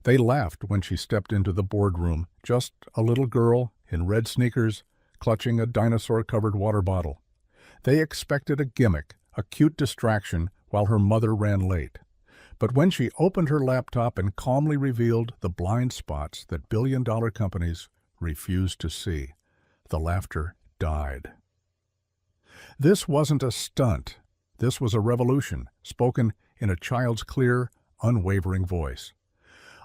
They laughed when she stepped into the boardroom, just a little girl in red sneakers, clutching a dinosaur-covered water bottle. They expected a gimmick, a cute distraction, while her mother ran late. But when she opened her laptop and calmly revealed the blind spots that billion-dollar companies refused to see, the laughter died. This wasn't a stunt. This was a revolution, spoken in a child's clear, unwavering voice.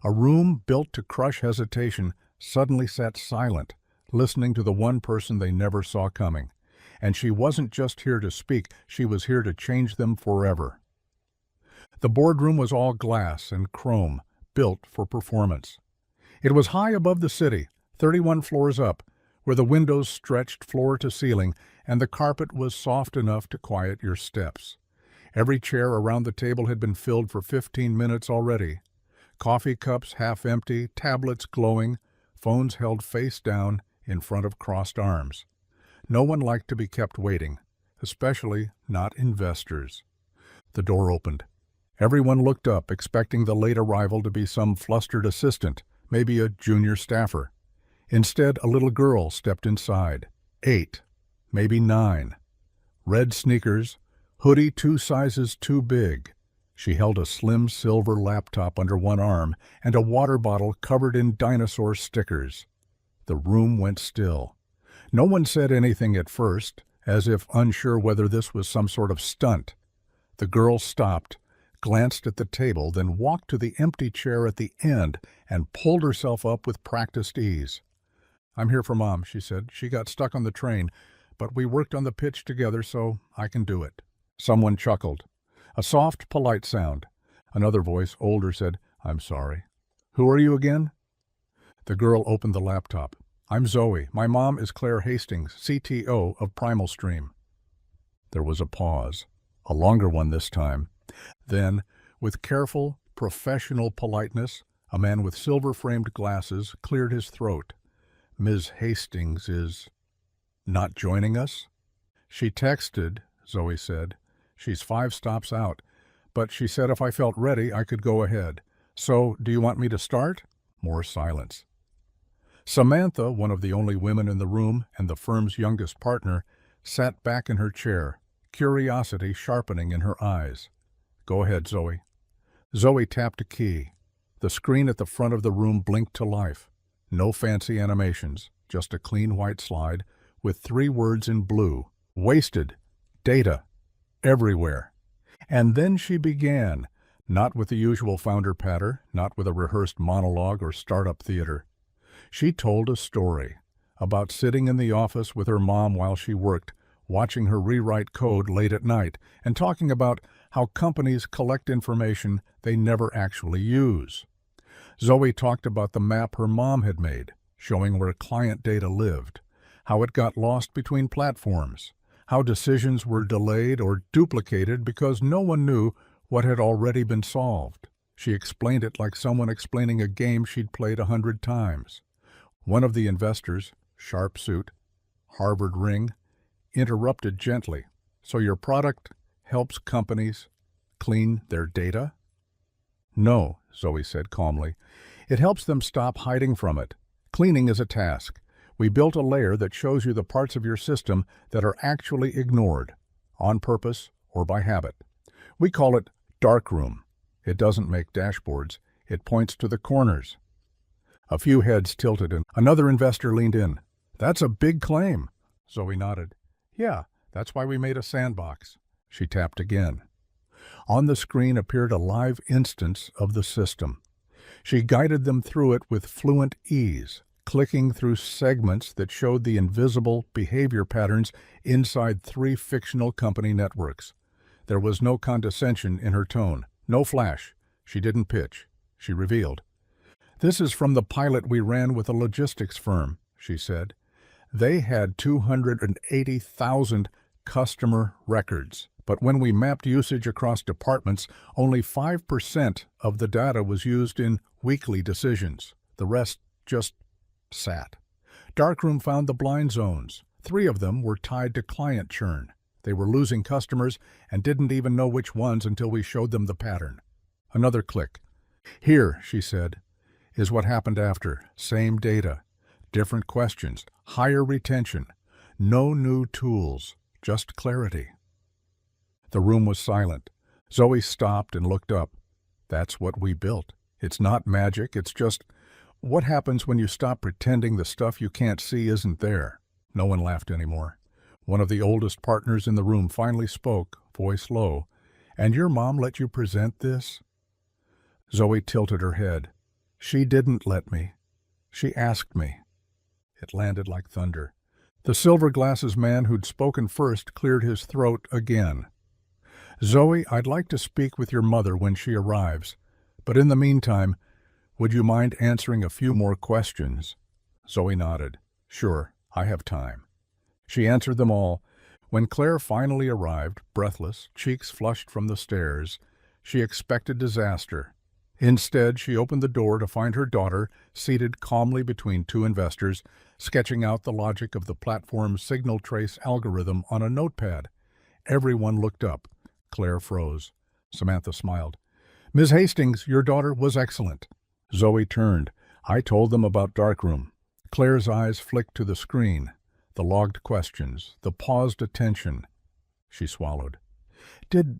A room built to crush hesitation suddenly sat silent, listening to the one person they never saw coming. And she wasn't just here to speak, she was here to change them forever. The boardroom was all glass and chrome, built for performance. It was high above the city, 31 floors up, where the windows stretched floor to ceiling and the carpet was soft enough to quiet your steps. Every chair around the table had been filled for 15 minutes already. Coffee cups half empty, tablets glowing, phones held face down in front of crossed arms. No one liked to be kept waiting, especially not investors. The door opened. Everyone looked up, expecting the late arrival to be some flustered assistant, maybe a junior staffer. Instead, a little girl stepped inside. 8, maybe 9. Red sneakers, hoodie 2 sizes too big. She held a slim silver laptop under one arm and a water bottle covered in dinosaur stickers. The room went still. No one said anything at first, as if unsure whether this was some sort of stunt. The girl stopped, glanced at the table, then walked to the empty chair at the end and pulled herself up with practiced ease. "I'm here for Mom," she said. "She got stuck on the train, but we worked on the pitch together, so I can do it." Someone chuckled. A soft, polite sound. Another voice, older, said, "I'm sorry." "Who are you again?" The girl opened the laptop. "I'm Zoe. My mom is Claire Hastings, CTO of Primal Stream." There was a pause, a longer one this time. Then, with careful, professional politeness, a man with silver-framed glasses cleared his throat. "Ms. Hastings is not joining us?" "She texted," Zoe said. "She's 5 stops out, but she said if I felt ready, I could go ahead. So, do you want me to start?" More silence. Samantha, one of the only women in the room and the firm's youngest partner, sat back in her chair, curiosity sharpening in her eyes. "Go ahead, Zoe." Zoe tapped a key. The screen at the front of the room blinked to life. No fancy animations, just a clean white slide with 3 words in blue. Wasted. Data. Everywhere. And then she began, not with the usual founder patter, not with a rehearsed monologue or startup theater. She told a story about sitting in the office with her mom while she worked, watching her rewrite code late at night, and talking about how companies collect information they never actually use. Zoe talked about the map her mom had made, showing where client data lived, how it got lost between platforms, how decisions were delayed or duplicated because no one knew what had already been solved. She explained it like someone explaining a game she'd played 100 times. One of the investors, sharp suit, Harvard ring, interrupted gently. "So your product helps companies clean their data?" "No," Zoe said calmly. "It helps them stop hiding from it. Cleaning is a task. We built a layer that shows you the parts of your system that are actually ignored, on purpose or by habit. We call it Darkroom. It doesn't make dashboards. It points to the corners." A few heads tilted and another investor leaned in. "That's a big claim." Zoe nodded. "Yeah, that's why we made a sandbox." She tapped again. On the screen appeared a live instance of the system. She guided them through it with fluent ease, clicking through segments that showed the invisible behavior patterns inside 3 fictional company networks. There was no condescension in her tone, no flash. She didn't pitch. She revealed. "This is from the pilot we ran with a logistics firm," she said. "They had 280,000 customer records, but when we mapped usage across departments, only 5% of the data was used in weekly decisions. The rest just sat. Darkroom found the blind zones. 3 of them were tied to client churn. They were losing customers and didn't even know which ones until we showed them the pattern." Another click. "Here," she said. is what happened after. Same data, different questions, higher retention, no new tools, just clarity. The room was silent. Zoe stopped and looked up. That's what we built. It's not magic, it's just what happens when you stop pretending the stuff you can't see isn't there. No one laughed anymore. One of the oldest partners in the room finally spoke, voice low. "And your mom let you present this?" Zoe tilted her head. "She didn't let me. She asked me." It landed like thunder. The silver glasses man who'd spoken first cleared his throat again. "Zoe, I'd like to speak with your mother when she arrives, but in the meantime, would you mind answering a few more questions?" Zoe nodded. "Sure, I have time." She answered them all. When Claire finally arrived, breathless, cheeks flushed from the stairs, she expected disaster. Instead, she opened the door to find her daughter seated calmly between two investors, sketching out the logic of the platform's signal trace algorithm on a notepad. Everyone looked up. Claire froze. Samantha smiled. "Ms. Hastings, your daughter was excellent." Zoe turned. "I told them about Darkroom." Claire's eyes flicked to the screen. The logged questions, the paused attention. She swallowed. Did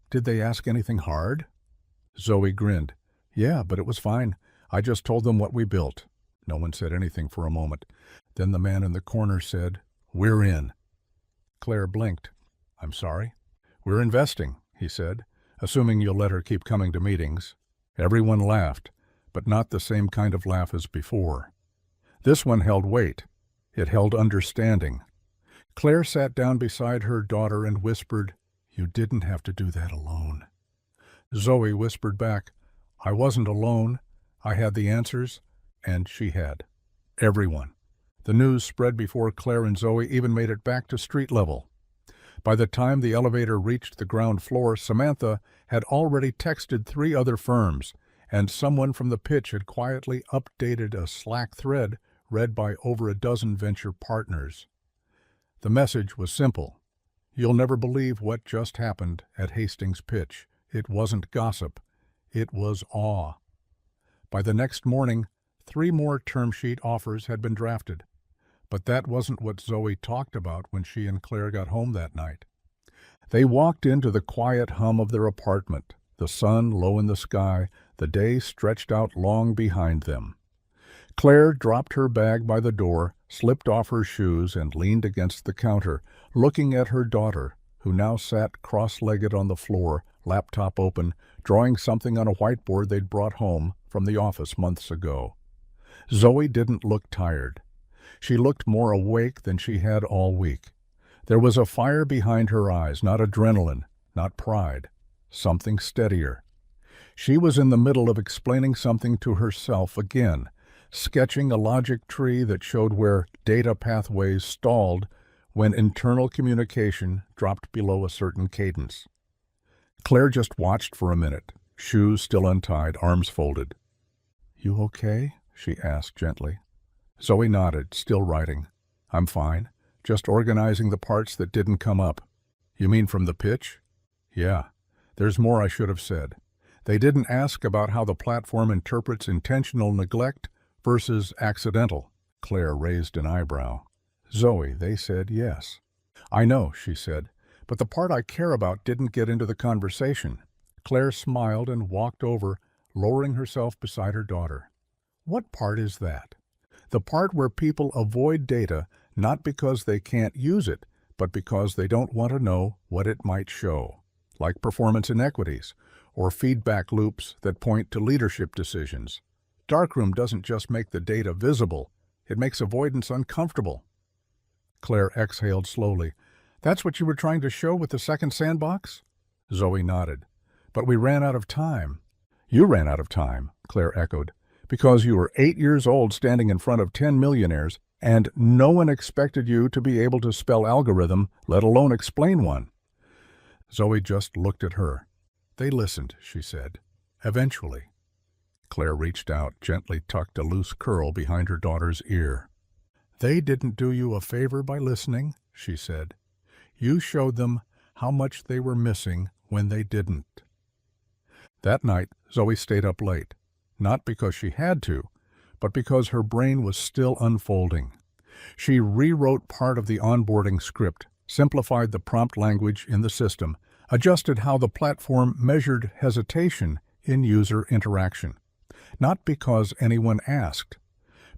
they ask anything hard?" Zoe grinned. "Yeah, but it was fine. I just told them what we built." No one said anything for a moment. Then the man in the corner said, "We're in." Claire blinked. "I'm sorry?" "We're investing," he said, "assuming you'll let her keep coming to meetings." Everyone laughed, but not the same kind of laugh as before. This one held weight. It held understanding. Claire sat down beside her daughter and whispered, "You didn't have to do that alone." Zoe whispered back, "I wasn't alone. I had the answers," and she had. Everyone. The news spread before Claire and Zoe even made it back to street level. By the time the elevator reached the ground floor, Samantha had already texted 3 other firms, and someone from the pitch had quietly updated a Slack thread read by over a dozen venture partners. The message was simple. You'll never believe what just happened at Hastings' pitch. It wasn't gossip. It was awe. By the next morning, 3 more term sheet offers had been drafted. But that wasn't what Zoe talked about when she and Claire got home that night. They walked into the quiet hum of their apartment, the sun low in the sky, the day stretched out long behind them. Claire dropped her bag by the door, slipped off her shoes, and leaned against the counter, looking at her daughter, who now sat cross-legged on the floor, laptop open, drawing something on a whiteboard they'd brought home from the office months ago. Zoe didn't look tired. She looked more awake than she had all week. There was a fire behind her eyes, not adrenaline, not pride, something steadier. She was in the middle of explaining something to herself again, sketching a logic tree that showed where data pathways stalled when internal communication dropped below a certain cadence. Claire just watched for a minute, shoes still untied, arms folded. "You okay?" she asked gently. Zoe nodded, still writing. "I'm fine. Just organizing the parts that didn't come up." "You mean from the pitch?" "Yeah. There's more I should have said. They didn't ask about how the platform interprets intentional neglect versus accidental." Claire raised an eyebrow. "Zoe, they said yes." "I know," she said, "but the part I care about didn't get into the conversation." Claire smiled and walked over, lowering herself beside her daughter. "What part is that?" "The part where people avoid data not because they can't use it, but because they don't want to know what it might show, like performance inequities or feedback loops that point to leadership decisions. Darkroom doesn't just make the data visible, it makes avoidance uncomfortable." Claire exhaled slowly. "That's what you were trying to show with the second sandbox?" Zoe nodded. "But we ran out of time." "You ran out of time," Claire echoed, "because you were 8 years old standing in front of 10 millionaires, and no one expected you to be able to spell algorithm, let alone explain one." Zoe just looked at her. "They listened," she said. "Eventually." Claire reached out, gently tucked a loose curl behind her daughter's ear. "They didn't do you a favor by listening," she said. "You showed them how much they were missing when they didn't." That night, Zoe stayed up late. Not because she had to, but because her brain was still unfolding. She rewrote part of the onboarding script, simplified the prompt language in the system, adjusted how the platform measured hesitation in user interaction. Not because anyone asked,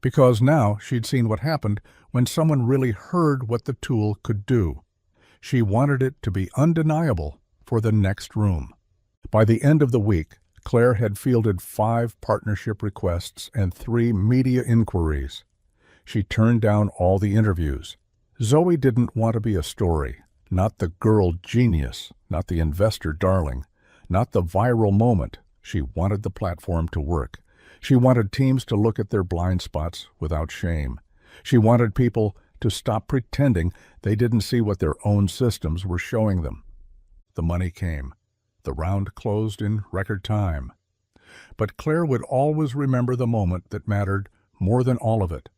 because now she'd seen what happened when someone really heard what the tool could do. She wanted it to be undeniable for the next room. By the end of the week, Claire had fielded 5 partnership requests and 3 media inquiries. She turned down all the interviews. Zoe didn't want to be a story, not the girl genius, not the investor darling, not the viral moment. She wanted the platform to work. She wanted teams to look at their blind spots without shame. She wanted people to stop pretending they didn't see what their own systems were showing them. The money came. The round closed in record time. But Claire would always remember the moment that mattered more than all of it.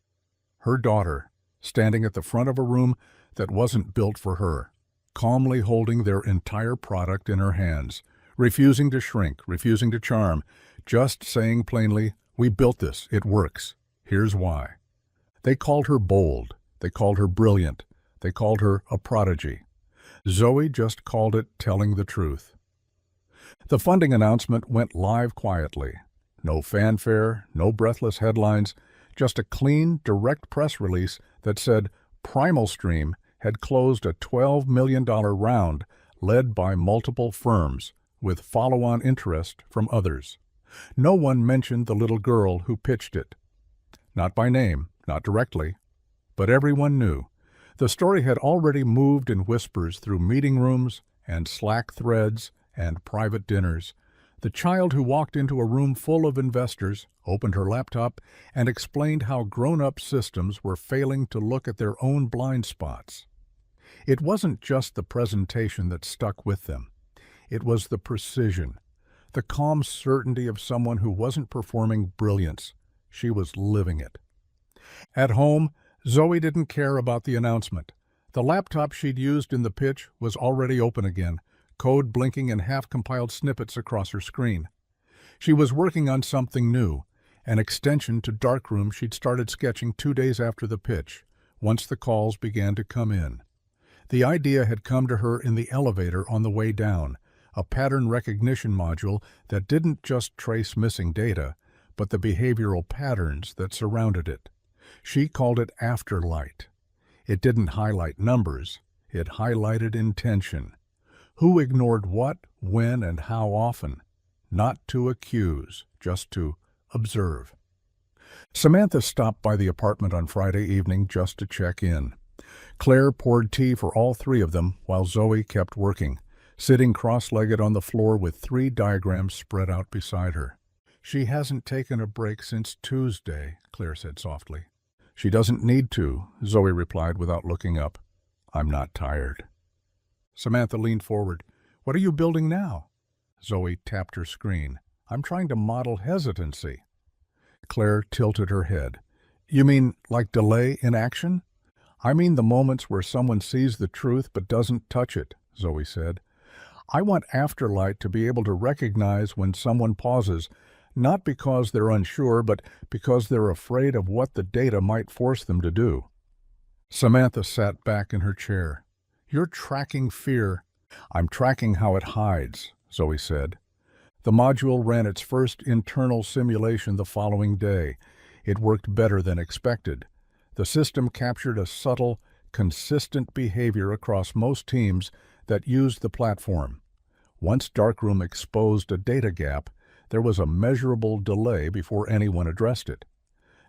Her daughter, standing at the front of a room that wasn't built for her, calmly holding their entire product in her hands, refusing to shrink, refusing to charm, just saying plainly, "We built this, it works. Here's why." They called her bold. They called her brilliant. They called her a prodigy. Zoe just called it telling the truth. The funding announcement went live quietly. No fanfare, no breathless headlines, just a clean, direct press release that said Primal Stream had closed a $12 million round led by multiple firms, with follow-on interest from others. No one mentioned the little girl who pitched it. Not by name, not directly, but everyone knew. The story had already moved in whispers through meeting rooms and Slack threads and private dinners. The child who walked into a room full of investors, opened her laptop, and explained how grown-up systems were failing to look at their own blind spots. It wasn't just the presentation that stuck with them. It was the precision, the calm certainty of someone who wasn't performing brilliance. She was living it. At home, Zoe didn't care about the announcement. The laptop she'd used in the pitch was already open again, code blinking in half-compiled snippets across her screen. She was working on something new, an extension to Darkroom she'd started sketching 2 days after the pitch, once the calls began to come in. The idea had come to her in the elevator on the way down, a pattern recognition module that didn't just trace missing data, but the behavioral patterns that surrounded it. She called it Afterlight. It didn't highlight numbers, it highlighted intention. Who ignored what, when, and how often? Not to accuse, just to observe. Samantha stopped by the apartment on Friday evening just to check in. Claire poured tea for all 3 of them while Zoe kept working, sitting cross-legged on the floor with 3 diagrams spread out beside her. "She hasn't taken a break since Tuesday," Claire said softly. "She doesn't need to," Zoe replied without looking up. "I'm not tired." Samantha leaned forward. "What are you building now?" Zoe tapped her screen. "I'm trying to model hesitancy." Claire tilted her head. "You mean like delay in action?" "I mean the moments where someone sees the truth but doesn't touch it," Zoe said. "I want Afterlight to be able to recognize when someone pauses, not because they're unsure, but because they're afraid of what the data might force them to do." Samantha sat back in her chair. "You're tracking fear." "I'm tracking how it hides," Zoe said. The module ran its first internal simulation the following day. It worked better than expected. The system captured a subtle, consistent behavior across most teams that used the platform. Once Darkroom exposed a data gap, there was a measurable delay before anyone addressed it.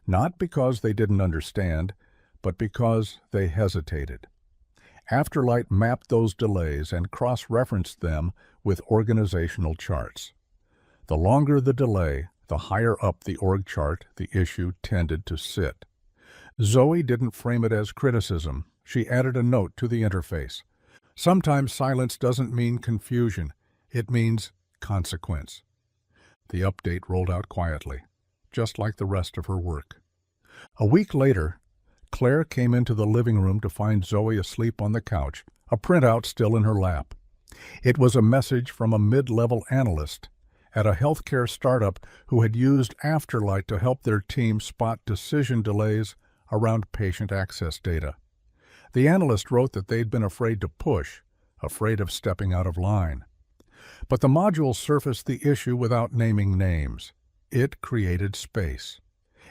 Not because they didn't understand, but because they hesitated. Afterlight mapped those delays and cross-referenced them with organizational charts. The longer the delay, the higher up the org chart the issue tended to sit. Zoe didn't frame it as criticism. She added a note to the interface. Sometimes silence doesn't mean confusion. It means consequence. The update rolled out quietly, just like the rest of her work. A week later, Claire came into the living room to find Zoe asleep on the couch, a printout still in her lap. It was a message from a mid-level analyst, at a healthcare startup who had used Afterlight to help their team spot decision delays around patient access data. The analyst wrote that they'd been afraid to push, afraid of stepping out of line. But the module surfaced the issue without naming names. It created space.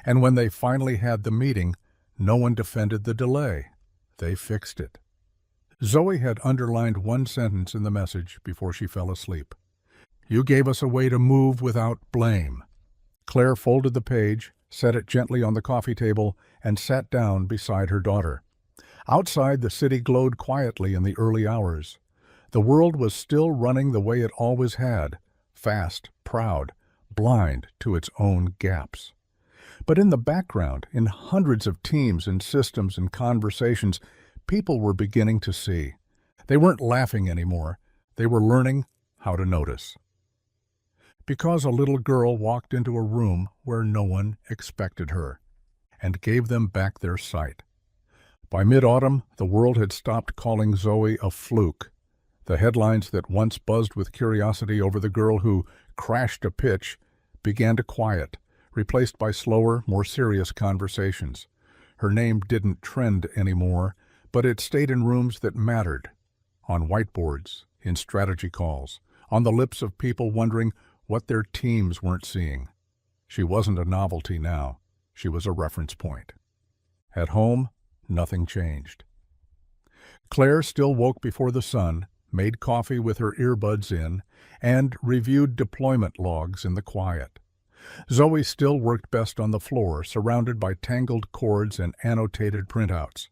And when they finally had the meeting, no one defended the delay. They fixed it. Zoe had underlined one sentence in the message before she fell asleep. "You gave us a way to move without blame." Claire folded the page, set it gently on the coffee table, and sat down beside her daughter. Outside, the city glowed quietly in the early hours. The world was still running the way it always had, fast, proud, blind to its own gaps. But in the background, in hundreds of teams and systems and conversations, people were beginning to see. They weren't laughing anymore. They were learning how to notice. Because a little girl walked into a room where no one expected her, and gave them back their sight. By mid-autumn, the world had stopped calling Zoe a fluke. The headlines that once buzzed with curiosity over the girl who crashed a pitch began to quiet, replaced by slower, more serious conversations. Her name didn't trend anymore, but it stayed in rooms that mattered, on whiteboards, in strategy calls, on the lips of people wondering what their teams weren't seeing. She wasn't a novelty now. She was a reference point. At home, nothing changed. Claire still woke before the sun, made coffee with her earbuds in, and reviewed deployment logs in the quiet. Zoe still worked best on the floor, surrounded by tangled cords and annotated printouts.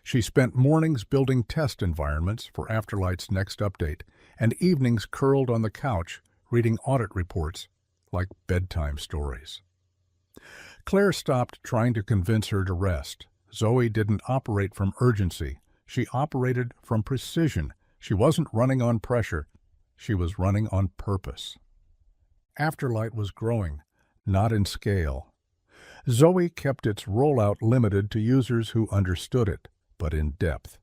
She spent mornings building test environments for Afterlight's next update, and evenings curled on the couch, reading audit reports like bedtime stories. Claire stopped trying to convince her to rest. Zoe didn't operate from urgency. She operated from precision. She wasn't running on pressure. She was running on purpose. Afterlight was growing, not in scale. Zoe kept its rollout limited to users who understood it, but in depth.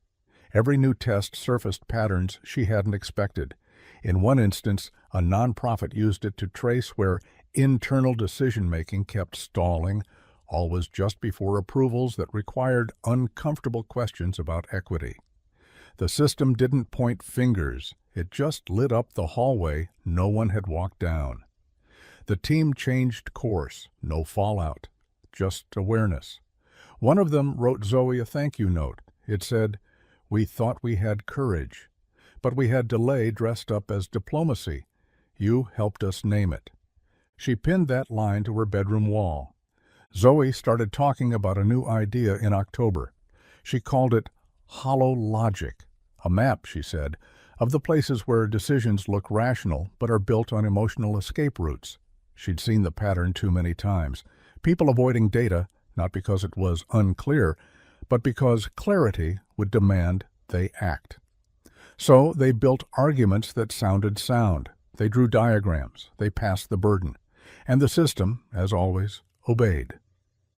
Every new test surfaced patterns she hadn't expected. In one instance, a nonprofit used it to trace where internal decision-making kept stalling, always just before approvals that required uncomfortable questions about equity. The system didn't point fingers. It just lit up the hallway no one had walked down. The team changed course, no fallout, just awareness. One of them wrote Zoe a thank you note. It said, "We thought we had courage, but we had delay dressed up as diplomacy. You helped us name it." She pinned that line to her bedroom wall. Zoe started talking about a new idea in October. She called it hollow logic. A map, she said, of the places where decisions look rational but are built on emotional escape routes. She'd seen the pattern too many times. People avoiding data, not because it was unclear, but because clarity would demand they act. So they built arguments that sounded sound. They drew diagrams. They passed the burden. And the system, as always, obeyed.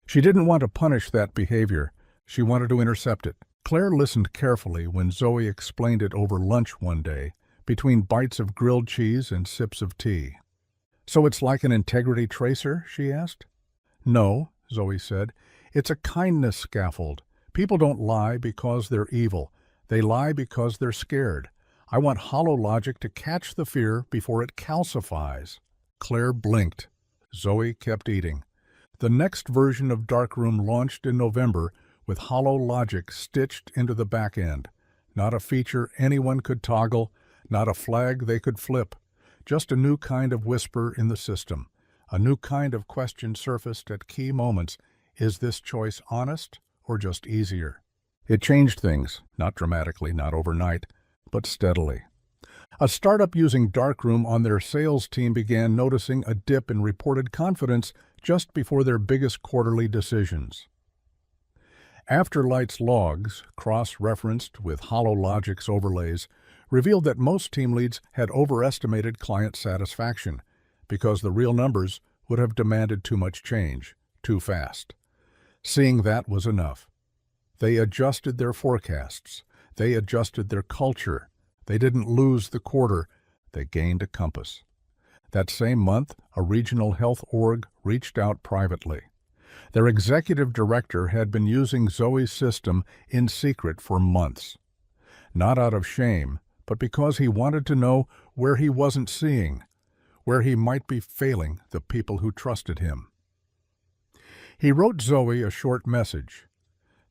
She didn't want to punish that behavior. She wanted to intercept it. Claire listened carefully when Zoe explained it over lunch one day, between bites of grilled cheese and sips of tea. "So it's like an integrity tracer?" she asked. "No," Zoe said. "It's a kindness scaffold. People don't lie because they're evil. They lie because they're scared. I want hollow logic to catch the fear before it calcifies." Claire blinked. Zoe kept eating. The next version of Darkroom launched in November with hollow logic stitched into the back end. Not a feature anyone could toggle, not a flag they could flip. Just a new kind of whisper in the system. A new kind of question surfaced at key moments. Is this choice honest or just easier? It changed things, not dramatically, not overnight, but steadily. A startup using Darkroom on their sales team began noticing a dip in reported confidence just before their biggest quarterly decisions. Afterlight's logs, cross-referenced with hollow logic's overlays, revealed that most team leads had overestimated client satisfaction because the real numbers would have demanded too much change, too fast. Seeing that was enough. They adjusted their forecasts. They adjusted their culture. They didn't lose the quarter. They gained a compass. That same month, a regional health org reached out privately. Their executive director had been using Zoe's system in secret for months. Not out of shame, but because he wanted to know where he wasn't seeing, where he might be failing the people who trusted him. He wrote Zoe a short message.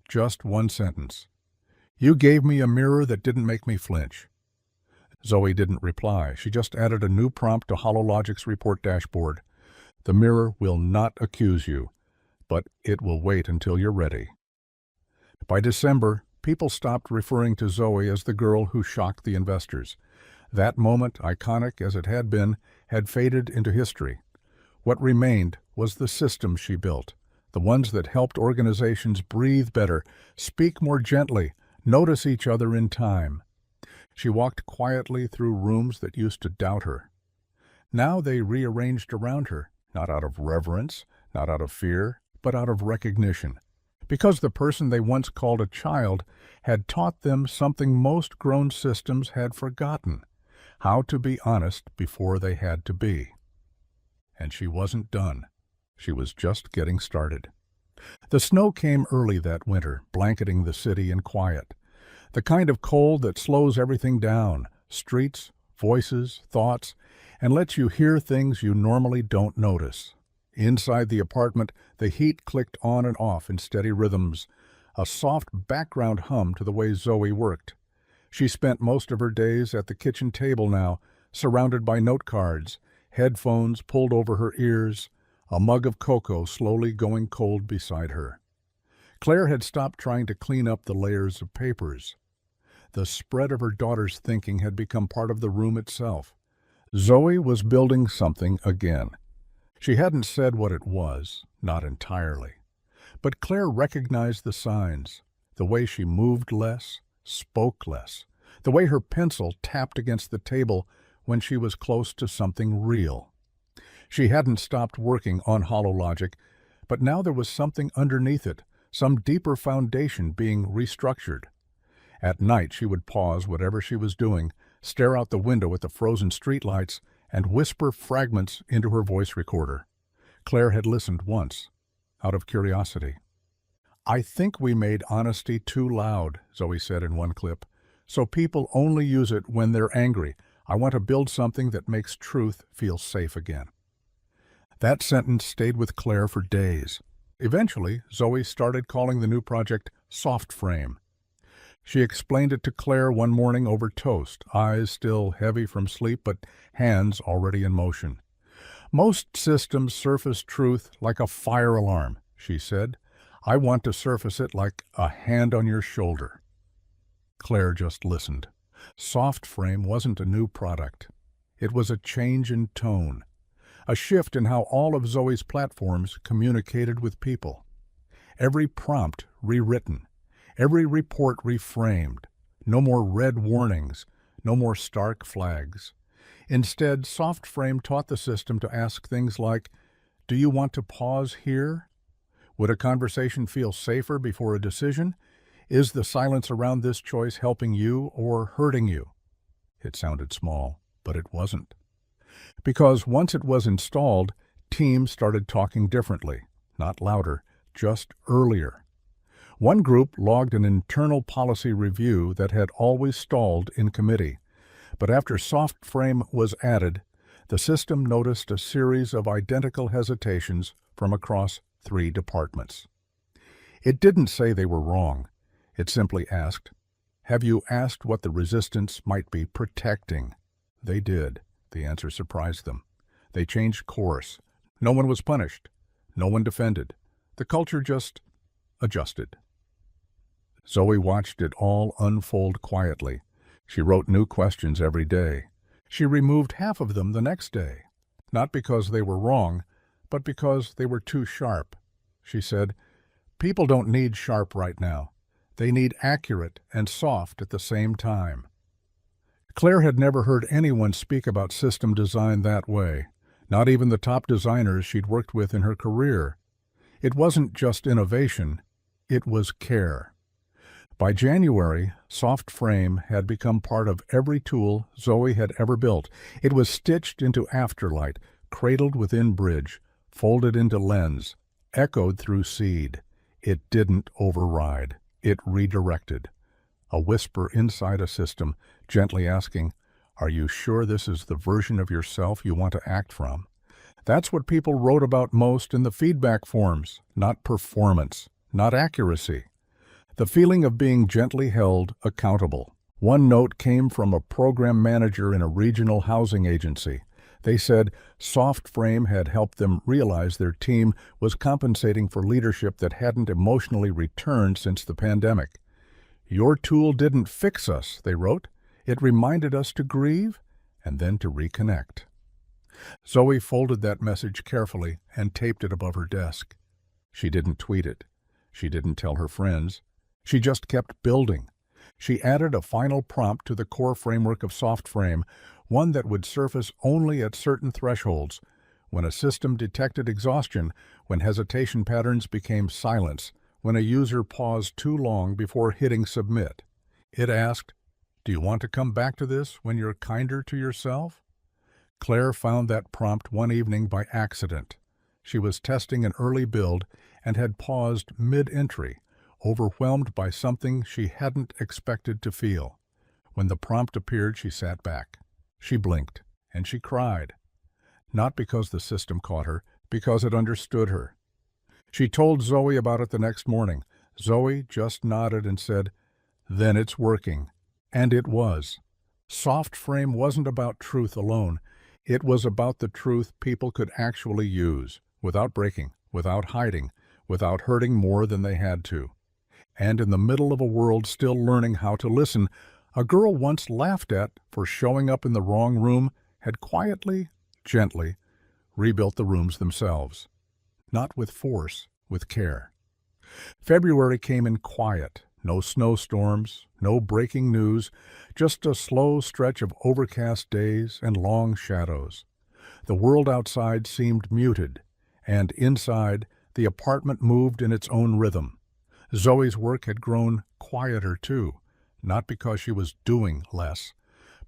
Just one sentence. "You gave me a mirror that didn't make me flinch." Zoe didn't reply. She just added a new prompt to HoloLogic's report dashboard. "The mirror will not accuse you, but it will wait until you're ready." By December, people stopped referring to Zoe as the girl who shocked the investors. That moment, iconic as it had been, had faded into history. What remained was the system she built, the ones that helped organizations breathe better, speak more gently, notice each other in time. She walked quietly through rooms that used to doubt her. Now they rearranged around her, not out of reverence, not out of fear, but out of recognition. Because the person they once called a child had taught them something most grown systems had forgotten: how to be honest before they had to be. And she wasn't done. She was just getting started. The snow came early that winter, blanketing the city in quiet. The kind of cold that slows everything down, streets, voices, thoughts, and lets you hear things you normally don't notice. Inside the apartment, the heat clicked on and off in steady rhythms, a soft background hum to the way Zoe worked. She spent most of her days at the kitchen table now, surrounded by note cards, headphones pulled over her ears, a mug of cocoa slowly going cold beside her. Claire had stopped trying to clean up the layers of papers. The spread of her daughter's thinking had become part of the room itself. Zoe was building something again. She hadn't said what it was, not entirely. But Claire recognized the signs, the way she moved less, spoke less, the way her pencil tapped against the table when she was close to something real. She hadn't stopped working on HoloLogic, but now there was something underneath it, some deeper foundation being restructured. At night she would pause whatever she was doing, stare out the window at the frozen streetlights, and whisper fragments into her voice recorder. Claire had listened once, out of curiosity. "I think we made honesty too loud," Zoe said in one clip, "so people only use it when they're angry. I want to build something that makes truth feel safe again." That sentence stayed with Claire for days. Eventually, Zoe started calling the new project Soft Frame. She explained it to Claire one morning over toast, eyes still heavy from sleep but hands already in motion. "Most systems surface truth like a fire alarm," she said. "I want to surface it like a hand on your shoulder." Claire just listened. Soft Frame wasn't a new product. It was a change in tone, a shift in how all of Zoe's platforms communicated with people. Every prompt rewritten, every report reframed. No more red warnings, no more stark flags. Instead, Soft Frame taught the system to ask things like, "Do you want to pause here? Would a conversation feel safer before a decision? Is the silence around this choice helping you or hurting you?" It sounded small, but it wasn't. Because once it was installed, teams started talking differently, not louder, just earlier. One group logged an internal policy review that had always stalled in committee. But after Soft Frame was added, the system noticed a series of identical hesitations from across 3 departments. It didn't say they were wrong. It simply asked, "Have you asked what the resistance might be protecting?" They did. The answer surprised them. They changed course. No one was punished. No one defended. The culture just adjusted. Zoe watched it all unfold quietly. She wrote new questions every day. She removed half of them the next day. Not because they were wrong, but because they were too sharp. She said, "People don't need sharp right now. They need accurate and soft at the same time." Claire had never heard anyone speak about system design that way, not even the top designers she'd worked with in her career. It wasn't just innovation, it was care. By January, Soft Frame had become part of every tool Zoe had ever built. It was stitched into Afterlight, cradled within Bridge, folded into Lens, echoed through Seed. It didn't override. It redirected. A whisper inside a system, gently asking, "Are you sure this is the version of yourself you want to act from?" That's what people wrote about most in the feedback forms, not performance, not accuracy. The feeling of being gently held accountable. One note came from a program manager in a regional housing agency. They said Soft Frame had helped them realize their team was compensating for leadership that hadn't emotionally returned since the pandemic. "Your tool didn't fix us," they wrote. "It reminded us to grieve and then to reconnect." Zoe folded that message carefully and taped it above her desk. She didn't tweet it. She didn't tell her friends. She just kept building. She added a final prompt to the core framework of Soft Frame, one that would surface only at certain thresholds, when a system detected exhaustion, when hesitation patterns became silence, when a user paused too long before hitting submit. It asked, "Do you want to come back to this when you're kinder to yourself?" Claire found that prompt one evening by accident. She was testing an early build and had paused mid-entry, overwhelmed by something she hadn't expected to feel. When the prompt appeared, she sat back. She blinked, and she cried. Not because the system caught her, because it understood her. She told Zoe about it the next morning. Zoe just nodded and said, "Then it's working." And it was. Soft Frame wasn't about truth alone. It was about the truth people could actually use, without breaking, without hiding, without hurting more than they had to. And in the middle of a world still learning how to listen, a girl once laughed at for showing up in the wrong room had quietly, gently, rebuilt the rooms themselves. Not with force, with care. February came in quiet. No snowstorms, no breaking news, just a slow stretch of overcast days and long shadows. The world outside seemed muted, and inside, the apartment moved in its own rhythm. Zoe's work had grown quieter too, not because she was doing less,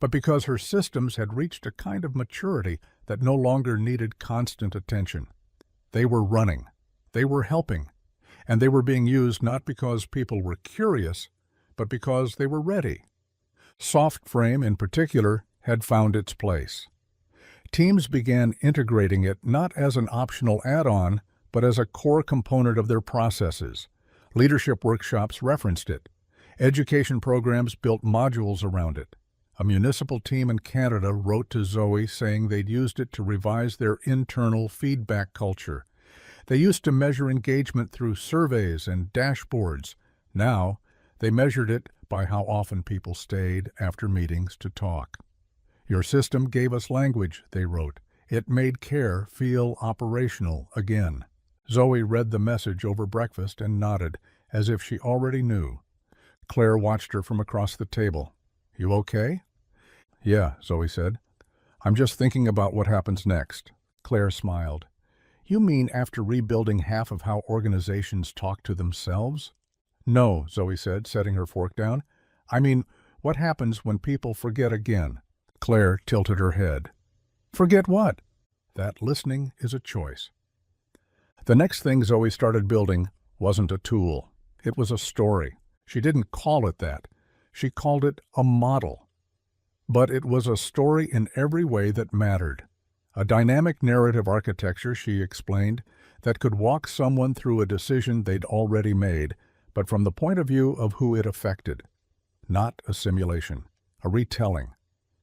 but because her systems had reached a kind of maturity that no longer needed constant attention. They were running, they were helping, and they were being used not because people were curious, but because they were ready. Soft Frame, in particular, had found its place. Teams began integrating it not as an optional add-on, but as a core component of their processes. Leadership workshops referenced it. Education programs built modules around it. A municipal team in Canada wrote to Zoe saying they'd used it to revise their internal feedback culture. They used to measure engagement through surveys and dashboards. Now, they measured it by how often people stayed after meetings to talk. "Your system gave us language," they wrote. "It made care feel operational again." Zoe read the message over breakfast and nodded, as if she already knew. Claire watched her from across the table. "You okay?" "Yeah," Zoe said. "I'm just thinking about what happens next." Claire smiled. "You mean after rebuilding half of how organizations talk to themselves?" "No," Zoe said, setting her fork down. "I mean, what happens when people forget again?" Claire tilted her head. "Forget what?" "That listening is a choice." The next thing Zoe started building wasn't a tool. It was a story. She didn't call it that. She called it a model. But it was a story in every way that mattered. A dynamic narrative architecture, she explained, that could walk someone through a decision they'd already made, but from the point of view of who it affected. Not a simulation, a retelling.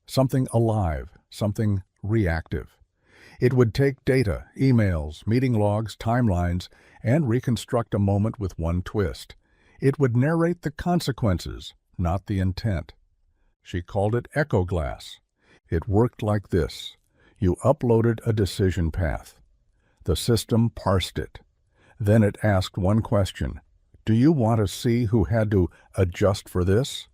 Something alive, something reactive. It would take data, emails, meeting logs, timelines, and reconstruct a moment with one twist. It would narrate the consequences, not the intent. She called it Echo Glass. It worked like this. You uploaded a decision path. The system parsed it. Then it asked one question. Do you want to see who had to adjust for this?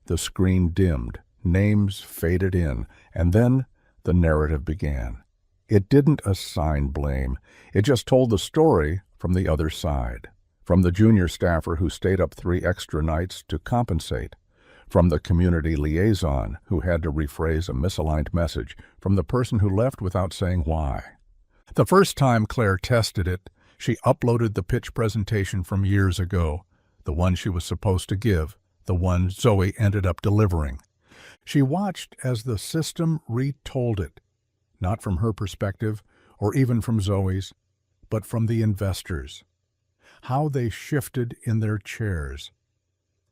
The screen dimmed, names faded in, and then the narrative began. It didn't assign blame. It just told the story from the other side. From the junior staffer who stayed up 3 extra nights to compensate, from the community liaison who had to rephrase a misaligned message, from the person who left without saying why. The first time Claire tested it, she uploaded the pitch presentation from years ago, the one she was supposed to give, the one Zoe ended up delivering. She watched as the system retold it, not from her perspective or even from Zoe's, but from the investors. How they shifted in their chairs.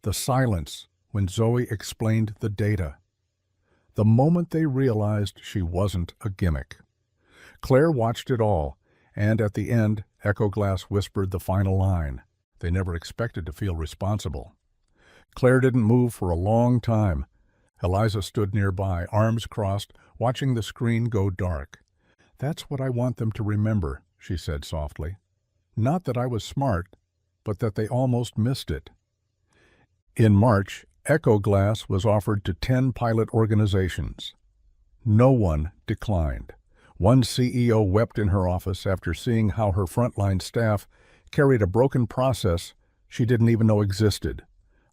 The silence when Zoe explained the data. The moment they realized she wasn't a gimmick. Claire watched it all, and at the end, Echo Glass whispered the final line. They never expected to feel responsible. Claire didn't move for a long time. Eliza stood nearby, arms crossed, watching the screen go dark. "That's what I want them to remember," she said softly. "Not that I was smart, but that they almost missed it." In March, Echo Glass was offered to 10 pilot organizations. No one declined. One CEO wept in her office after seeing how her frontline staff carried a broken process she didn't even know existed.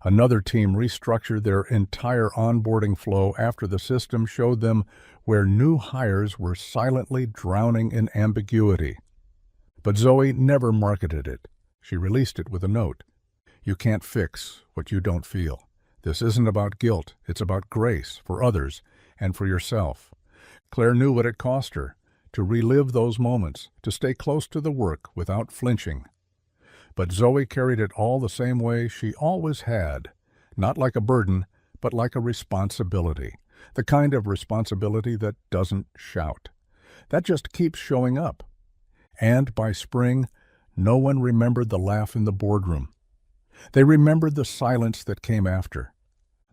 Another team restructured their entire onboarding flow after the system showed them where new hires were silently drowning in ambiguity. But Zoe never marketed it. She released it with a note. "You can't fix what you don't feel. This isn't about guilt, it's about grace for others and for yourself." Claire knew what it cost her, to relive those moments, to stay close to the work without flinching. But Zoe carried it all the same way she always had, not like a burden, but like a responsibility, the kind of responsibility that doesn't shout, that just keeps showing up. And by spring, no one remembered the laugh in the boardroom. They remembered the silence that came after,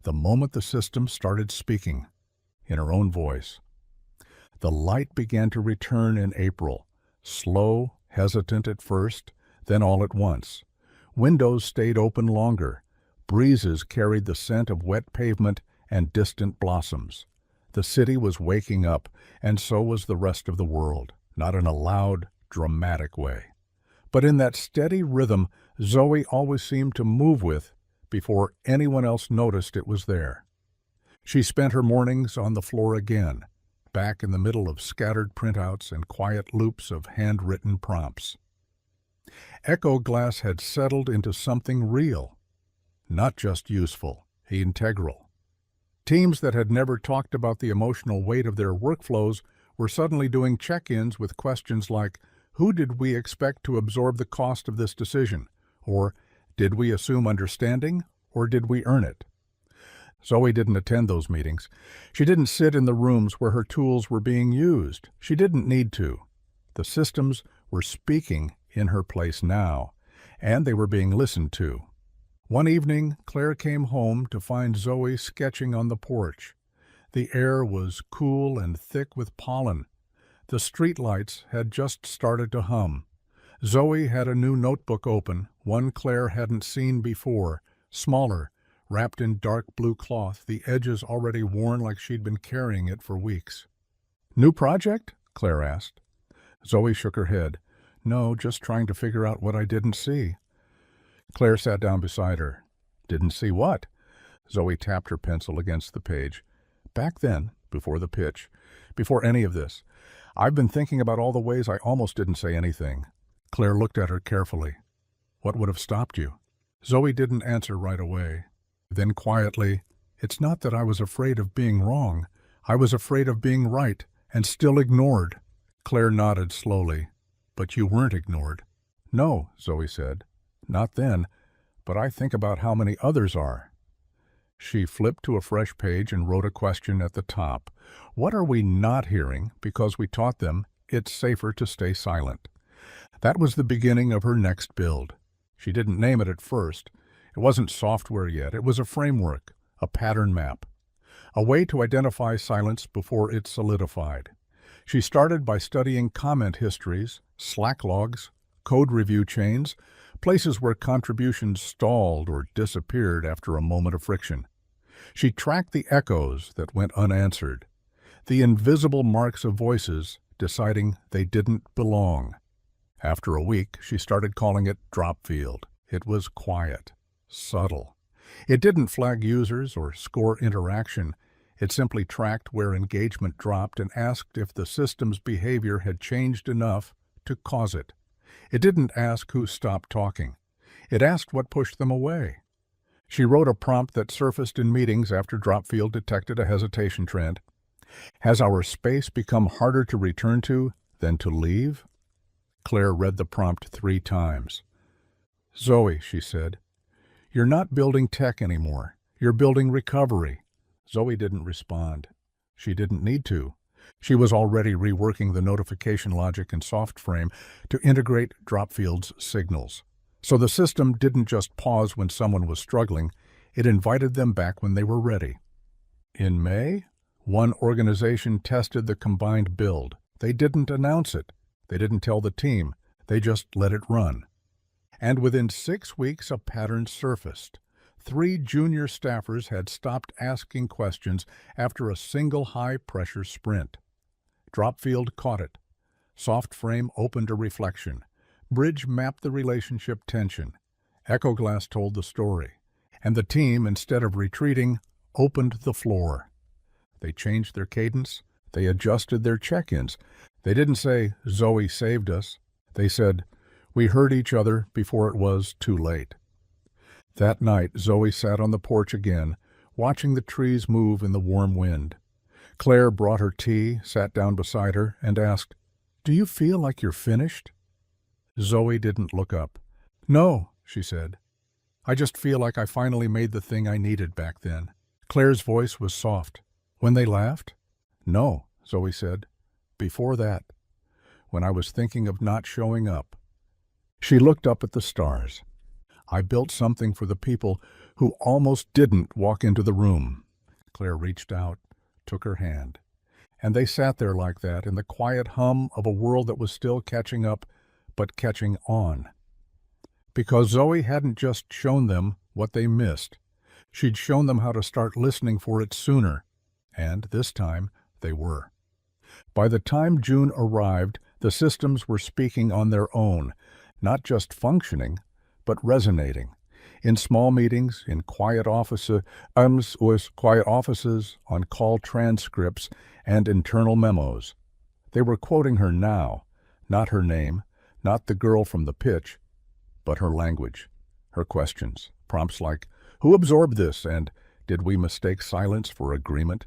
the moment the system started speaking, in her own voice. The light began to return in April, slow, hesitant at first, then all at once. Windows stayed open longer. Breezes carried the scent of wet pavement and distant blossoms. The city was waking up, and so was the rest of the world, not in a loud, dramatic way, but in that steady rhythm Zoe always seemed to move with before anyone else noticed it was there. She spent her mornings on the floor again, back in the middle of scattered printouts and quiet loops of handwritten prompts. Echo Glass had settled into something real, not just useful, integral. Teams that had never talked about the emotional weight of their workflows were suddenly doing check-ins with questions like, "Who did we expect to absorb the cost of this decision?" Or, "Did we assume understanding, or did we earn it?" Zoe didn't attend those meetings. She didn't sit in the rooms where her tools were being used. She didn't need to. The systems were speaking in her place now, and they were being listened to. One evening, Claire came home to find Zoe sketching on the porch. The air was cool and thick with pollen. The streetlights had just started to hum. Zoe had a new notebook open, one Claire hadn't seen before, smaller, wrapped in dark blue cloth, the edges already worn like she'd been carrying it for weeks. "New project?" Claire asked. Zoe shook her head. "No, just trying to figure out what I didn't see." Claire sat down beside her. "Didn't see what?" Zoe tapped her pencil against the page. "Back then, before the pitch, before any of this, I've been thinking about all the ways I almost didn't say anything." Claire looked at her carefully. "What would have stopped you?" Zoe didn't answer right away. Then quietly, "It's not that I was afraid of being wrong. I was afraid of being right and still ignored." Claire nodded slowly. "But you weren't ignored." "No," Zoe said. "Not then, but I think about how many others are." She flipped to a fresh page and wrote a question at the top. What are we not hearing because we taught them it's safer to stay silent? That was the beginning of her next build. She didn't name it at first. It wasn't software yet. It was a framework, a pattern map, a way to identify silence before it solidified. She started by studying comment histories, Slack logs, code review chains, places where contributions stalled or disappeared after a moment of friction. She tracked the echoes that went unanswered, the invisible marks of voices deciding they didn't belong. After a week, she started calling it drop field. It was quiet, subtle. It didn't flag users or score interaction. It simply tracked where engagement dropped and asked if the system's behavior had changed enough to cause it. It didn't ask who stopped talking. It asked what pushed them away. She wrote a prompt that surfaced in meetings after Dropfield detected a hesitation trend. Has our space become harder to return to than to leave? Claire read the prompt 3 times. Zoe, she said, you're not building tech anymore. You're building recovery. Zoe didn't respond. She didn't need to. She was already reworking the notification logic in SoftFrame to integrate Dropfield's signals. So the system didn't just pause when someone was struggling, it invited them back when they were ready. In May, one organization tested the combined build. They didn't announce it. They didn't tell the team. They just let it run. And within 6 weeks, a pattern surfaced. 3 junior staffers had stopped asking questions after a single high-pressure sprint. Dropfield caught it. SoftFrame opened a reflection. Bridge mapped the relationship tension. Echoglass told the story. And the team, instead of retreating, opened the floor. They changed their cadence. They adjusted their check-ins. They didn't say, Zoe saved us. They said, we heard each other before it was too late. That night, Zoe sat on the porch again, watching the trees move in the warm wind. Claire brought her tea, sat down beside her, and asked, do you feel like you're finished? Zoe didn't look up. No, she said. I just feel like I finally made the thing I needed back then. Claire's voice was soft. When they laughed? No, Zoe said. Before that, when I was thinking of not showing up. She looked up at the stars. I built something for the people who almost didn't walk into the room. Claire reached out, took her hand. And they sat there like that in the quiet hum of a world that was still catching up, but catching on. Because Zoe hadn't just shown them what they missed. She'd shown them how to start listening for it sooner. And this time, they were. By the time June arrived, the systems were speaking on their own, not just functioning, but resonating. In small meetings, in quiet offices, on call transcripts, and internal memos. They were quoting her now, not her name, not the girl from the pitch, but her language, her questions, prompts like, who absorbed this, and did we mistake silence for agreement?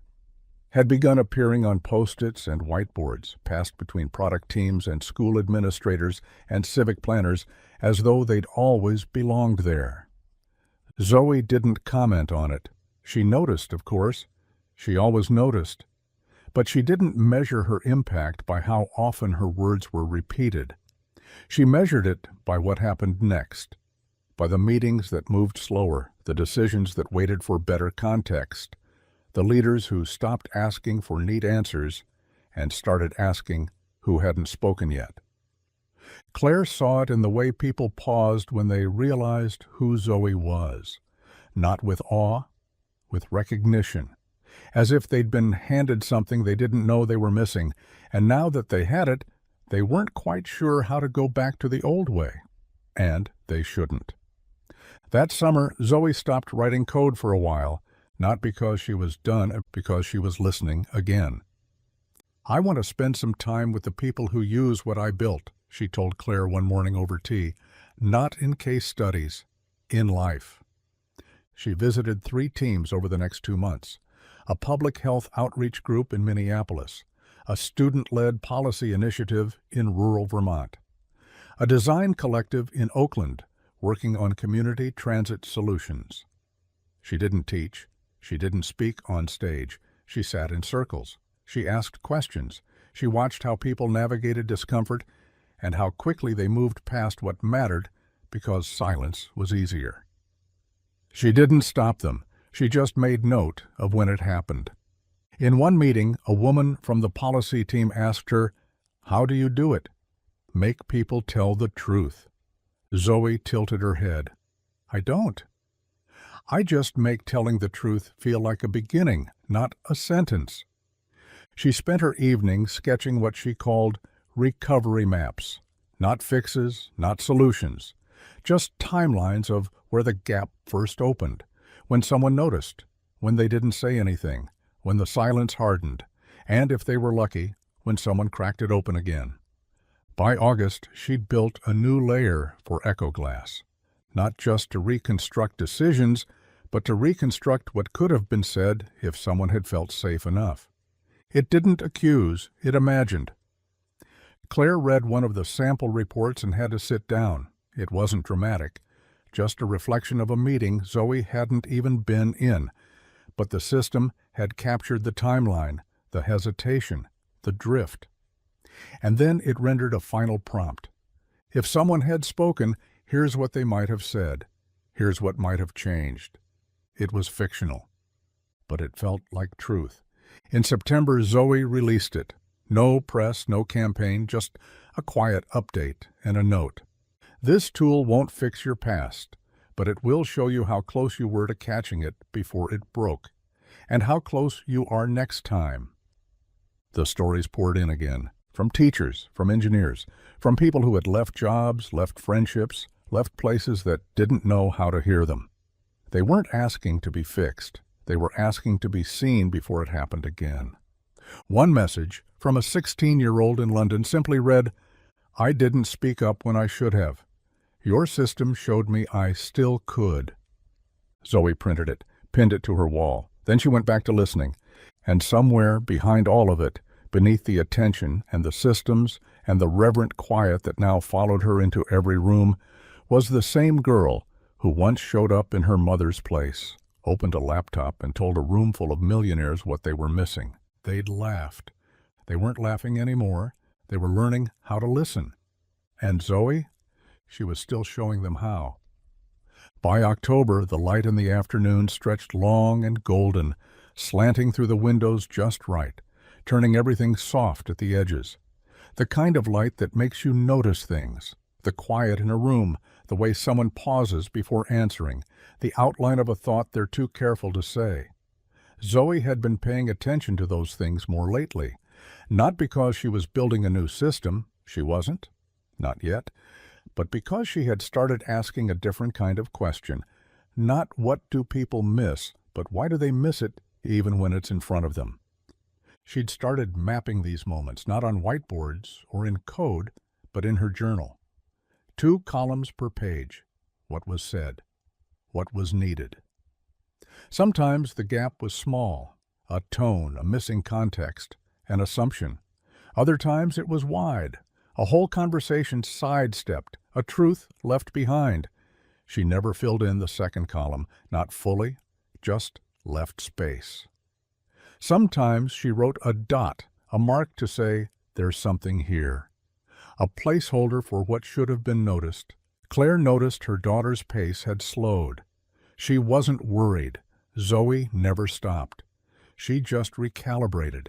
Had begun appearing on Post-its and whiteboards, passed between product teams and school administrators and civic planners as though they'd always belonged there. Zoe didn't comment on it. She noticed, of course. She always noticed. But she didn't measure her impact by how often her words were repeated. She measured it by what happened next, by the meetings that moved slower, the decisions that waited for better context, the leaders who stopped asking for neat answers and started asking who hadn't spoken yet. Claire saw it in the way people paused when they realized who Zoe was, not with awe, with recognition, as if they'd been handed something they didn't know they were missing, and now that they had it, they weren't quite sure how to go back to the old way, and they shouldn't. That summer, Zoe stopped writing code for a while, not because she was done, because she was listening again. I want to spend some time with the people who use what I built, she told Claire one morning over tea, not in case studies, in life. She visited 3 teams over the next 2 months, a public health outreach group in Minneapolis, a student-led policy initiative in rural Vermont, a design collective in Oakland working on community transit solutions. She didn't teach. She didn't speak on stage. She sat in circles. She asked questions. She watched how people navigated discomfort and how quickly they moved past what mattered because silence was easier. She didn't stop them. She just made note of when it happened. In one meeting, a woman from the policy team asked her, "How do you do it?" "Make people tell the truth." Zoe tilted her head. "I don't. I just make telling the truth feel like a beginning, not a sentence." She spent her evening sketching what she called recovery maps. Not fixes, not solutions, Just timelines of where the gap first opened, when someone noticed, when they didn't say anything, when the silence hardened, and if they were lucky, when someone cracked it open again. By August, she'd built a new layer for Echo Glass, not just to reconstruct decisions, but to reconstruct what could have been said if someone had felt safe enough. It didn't accuse, it imagined. Claire read one of the sample reports and had to sit down. It wasn't dramatic, just a reflection of a meeting Zoe hadn't even been in, but the system had captured the timeline, the hesitation, the drift. And then it rendered a final prompt. If someone had spoken, here's what they might have said. Here's what might have changed. It was fictional, but it felt like truth. In September, Zoe released it. No press, no campaign, just a quiet update and a note. This tool won't fix your past, but it will show you how close you were to catching it before it broke, and how close you are next time. The stories poured in again, from teachers, from engineers, from people who had left jobs, left friendships, left places that didn't know how to hear them. They weren't asking to be fixed. They were asking to be seen before it happened again. One message, from a 16-year-old in London, simply read, "I didn't speak up when I should have. Your system showed me I still could." Zoe printed it, pinned it to her wall. Then she went back to listening. And somewhere behind all of it, beneath the attention and the systems and the reverent quiet that now followed her into every room, was the same girl who once showed up in her mother's place, opened a laptop and told a room full of millionaires what they were missing. They'd laughed. They weren't laughing anymore. They were learning how to listen. And Zoe? She was still showing them how. By October, the light in the afternoon stretched long and golden, slanting through the windows just right, turning everything soft at the edges. The kind of light that makes you notice things. The quiet in a room, the way someone pauses before answering, the outline of a thought they're too careful to say. Zoe had been paying attention to those things more lately. Not because she was building a new system, she wasn't, not yet, but because she had started asking a different kind of question. Not what do people miss, but why do they miss it even when it's in front of them? She'd started mapping these moments, not on whiteboards or in code, but in her journal. 2 columns per page. What was said. What was needed. Sometimes the gap was small, a tone, a missing context, an assumption. Other times it was wide, a whole conversation sidestepped, a truth left behind. She never filled in the second column, not fully, just left space. Sometimes she wrote a dot, a mark to say, there's something here. A placeholder for what should have been noticed. Claire noticed her daughter's pace had slowed. She wasn't worried. Zoe never stopped. She just recalibrated.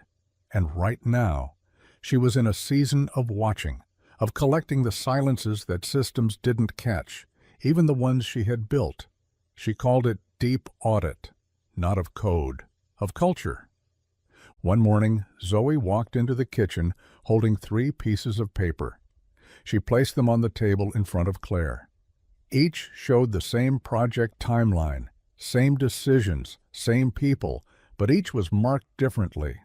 And right now, she was in a season of watching, of collecting the silences that systems didn't catch, even the ones she had built. She called it deep audit, not of code, of culture. One morning, Zoe walked into the kitchen holding 3 pieces of paper. She placed them on the table in front of Claire. Each showed the same project timeline, same decisions, same people, but each was marked differently.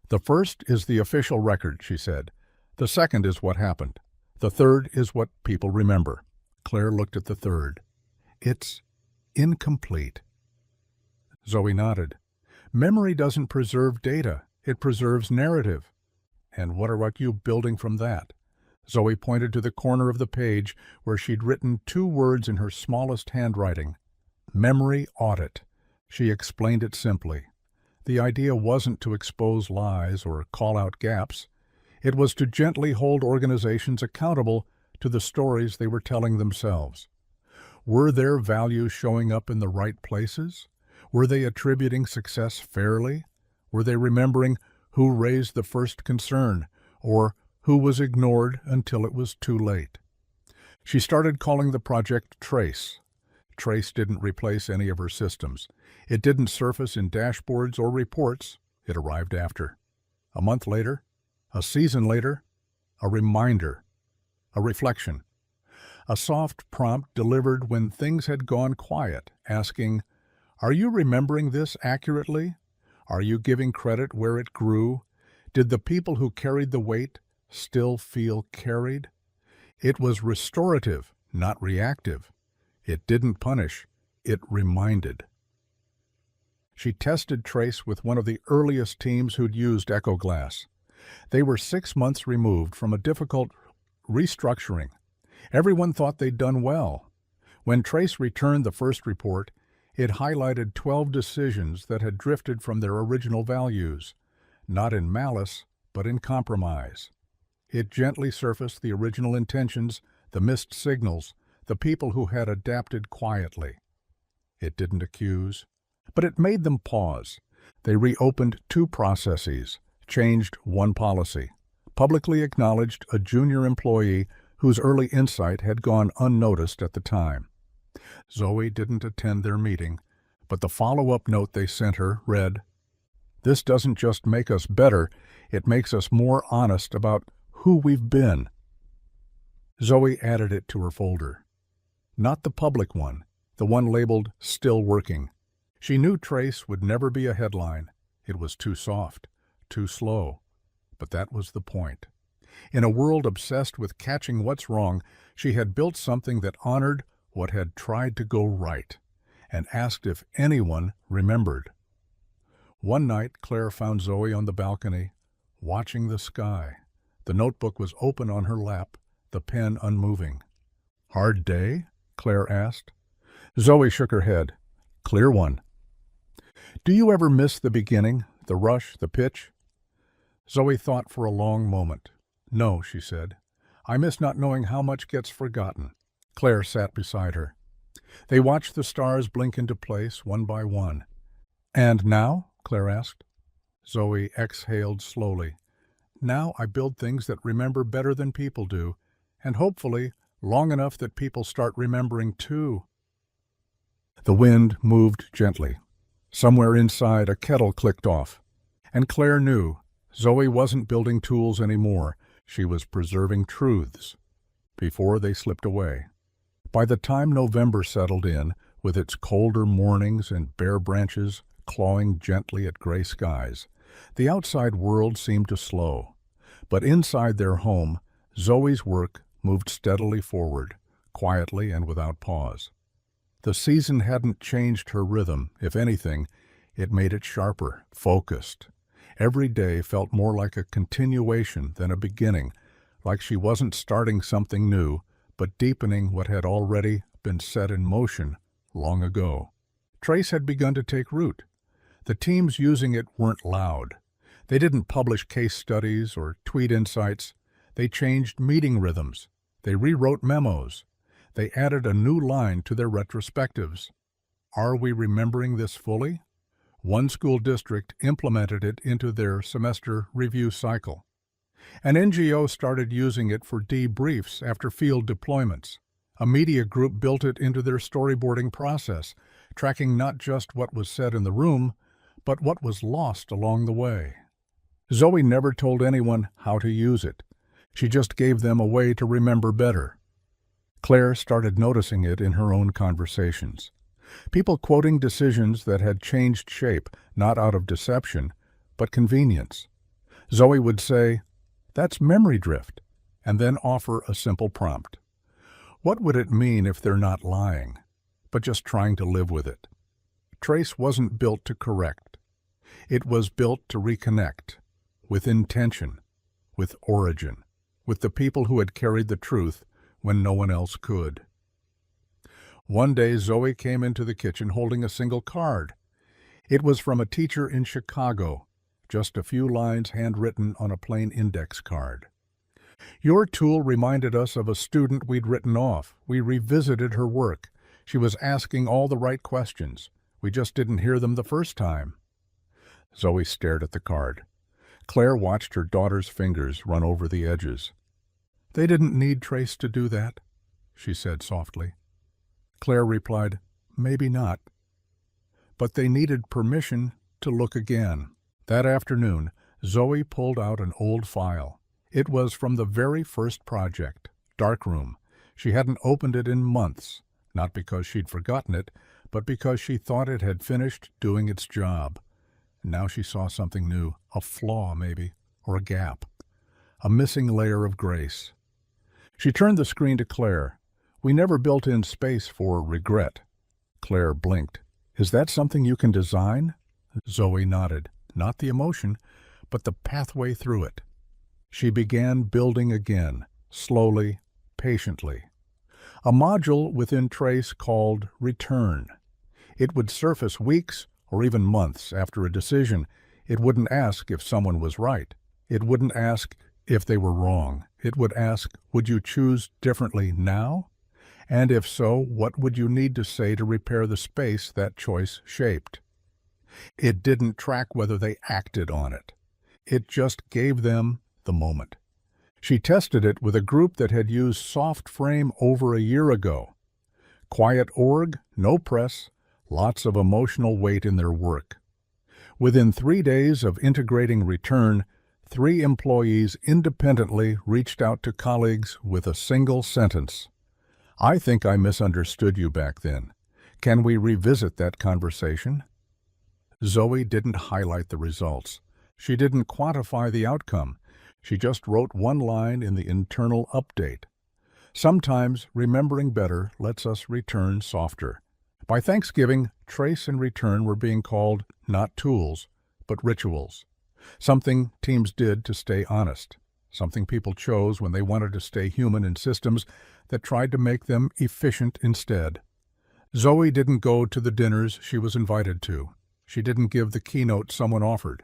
The first is the official record, she said. The second is what happened. The third is what people remember. Claire looked at the third. It's incomplete. Zoe nodded. Memory doesn't preserve data. It preserves narrative. And what are you building from that? Zoe pointed to the corner of the page where she'd written 2 words in her smallest handwriting. Memory audit. She explained it simply. The idea wasn't to expose lies or call out gaps. It was to gently hold organizations accountable to the stories they were telling themselves. Were their values showing up in the right places? Were they attributing success fairly? Were they remembering who raised the first concern, or who was ignored until it was too late? She started calling the project Trace. Trace didn't replace any of her systems. It didn't surface in dashboards or reports. It arrived after. A month later, a season later, a reminder, a reflection. A soft prompt delivered when things had gone quiet, asking, "Are you remembering this accurately? Are you giving credit where it grew? Did the people who carried the weight still feel carried?" It was restorative, not reactive. It didn't punish, it reminded. She tested Trace with one of the earliest teams who'd used Echo Glass. They were 6 months removed from a difficult restructuring. Everyone thought they'd done well. When Trace returned the first report, it highlighted 12 decisions that had drifted from their original values, not in malice, but in compromise. It gently surfaced the original intentions, the missed signals, the people who had adapted quietly. It didn't accuse, but it made them pause. They reopened 2 processes, changed 1 policy, publicly acknowledged a junior employee whose early insight had gone unnoticed at the time. Zoe didn't attend their meeting, but the follow-up note they sent her read, "This doesn't just make us better, it makes us more honest about who we've been." Zoe added it to her folder. Not the public one, the one labeled "Still Working." She knew Trace would never be a headline. It was too soft, too slow. But that was the point. In a world obsessed with catching what's wrong, she had built something that honored what had tried to go right, and asked if anyone remembered. One night, Claire found Zoe on the balcony, watching the sky. The notebook was open on her lap, the pen unmoving. "Hard day?" Claire asked. Zoe shook her head. "Clear one." "Do you ever miss the beginning, the rush, the pitch?" Zoe thought for a long moment. "No," she said. "I miss not knowing how much gets forgotten." Claire sat beside her. They watched the stars blink into place, one by one. "And now?" Claire asked. Zoe exhaled slowly. "Now I build things that remember better than people do, and hopefully long enough that people start remembering too." The wind moved gently. Somewhere inside, a kettle clicked off. And Claire knew Zoe wasn't building tools anymore. She was preserving truths before they slipped away. By the time November settled in, with its colder mornings and bare branches clawing gently at gray skies, the outside world seemed to slow. But inside their home, Zoe's work moved steadily forward, quietly and without pause. The season hadn't changed her rhythm. If anything, it made it sharper, focused. Every day felt more like a continuation than a beginning, like she wasn't starting something new, but deepening what had already been set in motion long ago. Trace had begun to take root. The teams using it weren't loud. They didn't publish case studies or tweet insights. They changed meeting rhythms. They rewrote memos. They added a new line to their retrospectives. Are we remembering this fully? One school district implemented it into their semester review cycle. An NGO started using it for debriefs after field deployments. A media group built it into their storyboarding process, tracking not just what was said in the room, but what was lost along the way. Zoe never told anyone how to use it. She just gave them a way to remember better. Claire started noticing it in her own conversations. People quoting decisions that had changed shape, not out of deception, but convenience. Zoe would say, "That's memory drift," and then offer a simple prompt. What would it mean if they're not lying, but just trying to live with it? Trace wasn't built to correct. It was built to reconnect, with intention, with origin, with the people who had carried the truth when no one else could. One day Zoe came into the kitchen holding a single card. It was from a teacher in Chicago, just a few lines handwritten on a plain index card. "Your tool reminded us of a student we'd written off. We revisited her work. She was asking all the right questions. We just didn't hear them the first time." Zoe stared at the card. Claire watched her daughter's fingers run over the edges. "They didn't need Trace to do that," she said softly. Claire replied, "Maybe not." But they needed permission to look again. That afternoon, Zoe pulled out an old file. It was from the very first project, Darkroom. She hadn't opened it in months, not because she'd forgotten it, but because she thought it had finished doing its job. Now she saw something new, a flaw maybe, or a gap, a missing layer of grace. She turned the screen to Claire. "We never built in space for regret." Claire blinked. "Is that something you can design?" Zoe nodded. Not the emotion, but the pathway through it. She began building again, slowly, patiently. A module within Trace called Return. It would surface weeks or even months after a decision. It wouldn't ask if someone was right. It wouldn't ask if they were wrong. It would ask, would you choose differently now? And if so, what would you need to say to repair the space that choice shaped? It didn't track whether they acted on it. It just gave them the moment. She tested it with a group that had used soft frame over a year ago. Quiet org, no press, lots of emotional weight in their work. Within 3 days of integrating Return, 3 employees independently reached out to colleagues with a single sentence. "I think I misunderstood you back then. Can we revisit that conversation?" Zoe didn't highlight the results. She didn't quantify the outcome. She just wrote one line in the internal update. Sometimes remembering better lets us return softer. By Thanksgiving, Trace and Return were being called not tools, but rituals. Something teams did to stay honest. Something people chose when they wanted to stay human in systems that tried to make them efficient instead. Zoe didn't go to the dinners she was invited to. She didn't give the keynote someone offered.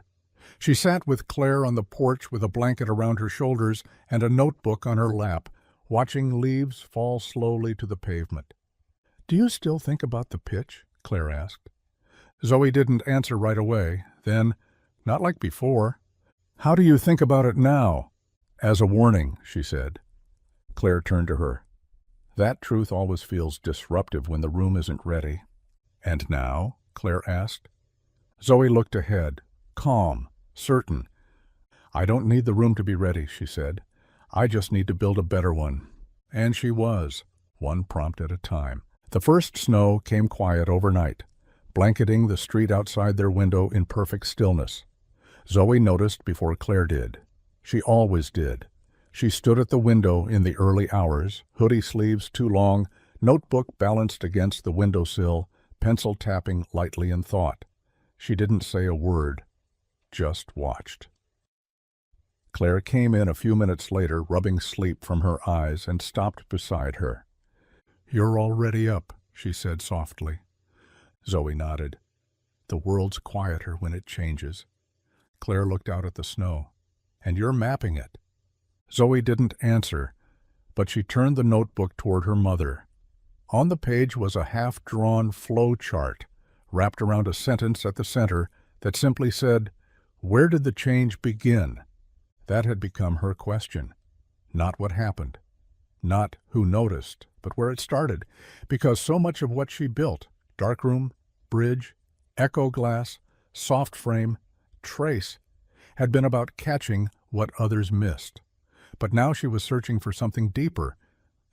She sat with Claire on the porch with a blanket around her shoulders and a notebook on her lap, watching leaves fall slowly to the pavement. "Do you still think about the pitch?" Claire asked. Zoe didn't answer right away. Then, "Not like before." "How do you think about it now?" "As a warning," she said. Claire turned to her. "That truth always feels disruptive when the room isn't ready." "And now?" Claire asked. Zoe looked ahead, calm, certain. "I don't need the room to be ready," she said. "I just need to build a better one." And she was, one prompt at a time. The first snow came quiet overnight, blanketing the street outside their window in perfect stillness. Zoe noticed before Claire did. She always did. She stood at the window in the early hours, hoodie sleeves too long, notebook balanced against the windowsill, pencil tapping lightly in thought. She didn't say a word, just watched. Claire came in a few minutes later, rubbing sleep from her eyes, and stopped beside her. "You're already up," she said softly. Zoe nodded. "The world's quieter when it changes." Claire looked out at the snow. "And you're mapping it." Zoe didn't answer, but she turned the notebook toward her mother. On the page was a half-drawn flow chart, wrapped around a sentence at the center that simply said, "Where did the change begin?" That had become her question. Not what happened. Not who noticed, but where it started. Because so much of what she built, darkroom, bridge, echo glass, soft frame, trace, had been about catching what others missed. But now she was searching for something deeper.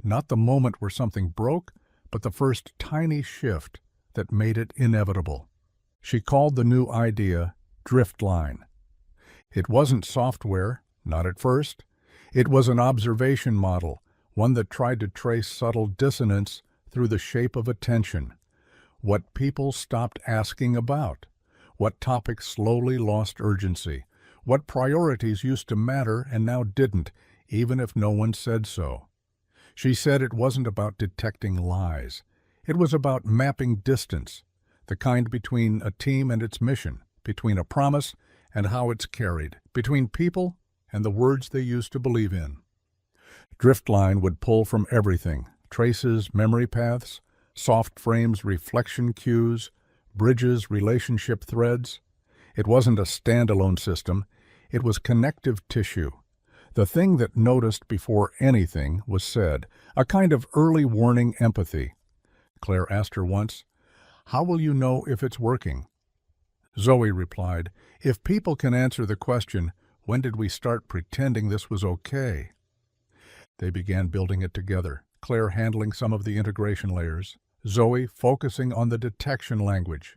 Not the moment where something broke, but the first tiny shift that made it inevitable. She called the new idea Driftline. It wasn't software, not at first. It was an observation model, one that tried to trace subtle dissonance through the shape of attention. What people stopped asking about. What topics slowly lost urgency. What priorities used to matter and now didn't, even if no one said so. She said it wasn't about detecting lies. It was about mapping distance, the kind between a team and its mission, between a promise and how it's carried, between people and the words they used to believe in. Driftline would pull from everything: traces, memory paths, soft frames, reflection cues, bridges, relationship threads. It wasn't a standalone system. It was connective tissue. The thing that noticed before anything was said, a kind of early warning empathy. Claire asked her once, "How will you know if it's working?" Zoe replied, "If people can answer the question, when did we start pretending this was okay?" They began building it together, Claire handling some of the integration layers, Zoe focusing on the detection language.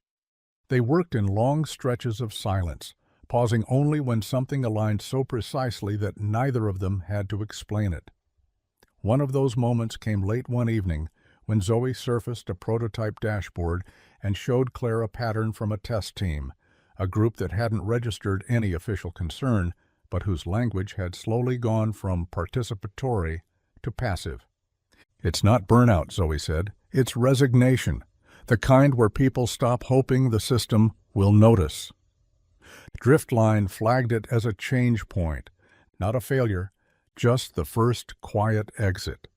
They worked in long stretches of silence, pausing only when something aligned so precisely that neither of them had to explain it. One of those moments came late one evening when Zoe surfaced a prototype dashboard and showed Claire a pattern from a test team, a group that hadn't registered any official concern, but whose language had slowly gone from participatory to passive. "It's not burnout," Zoe said. "It's resignation, the kind where people stop hoping the system will notice." Driftline flagged it as a change point, not a failure, just the first quiet exit.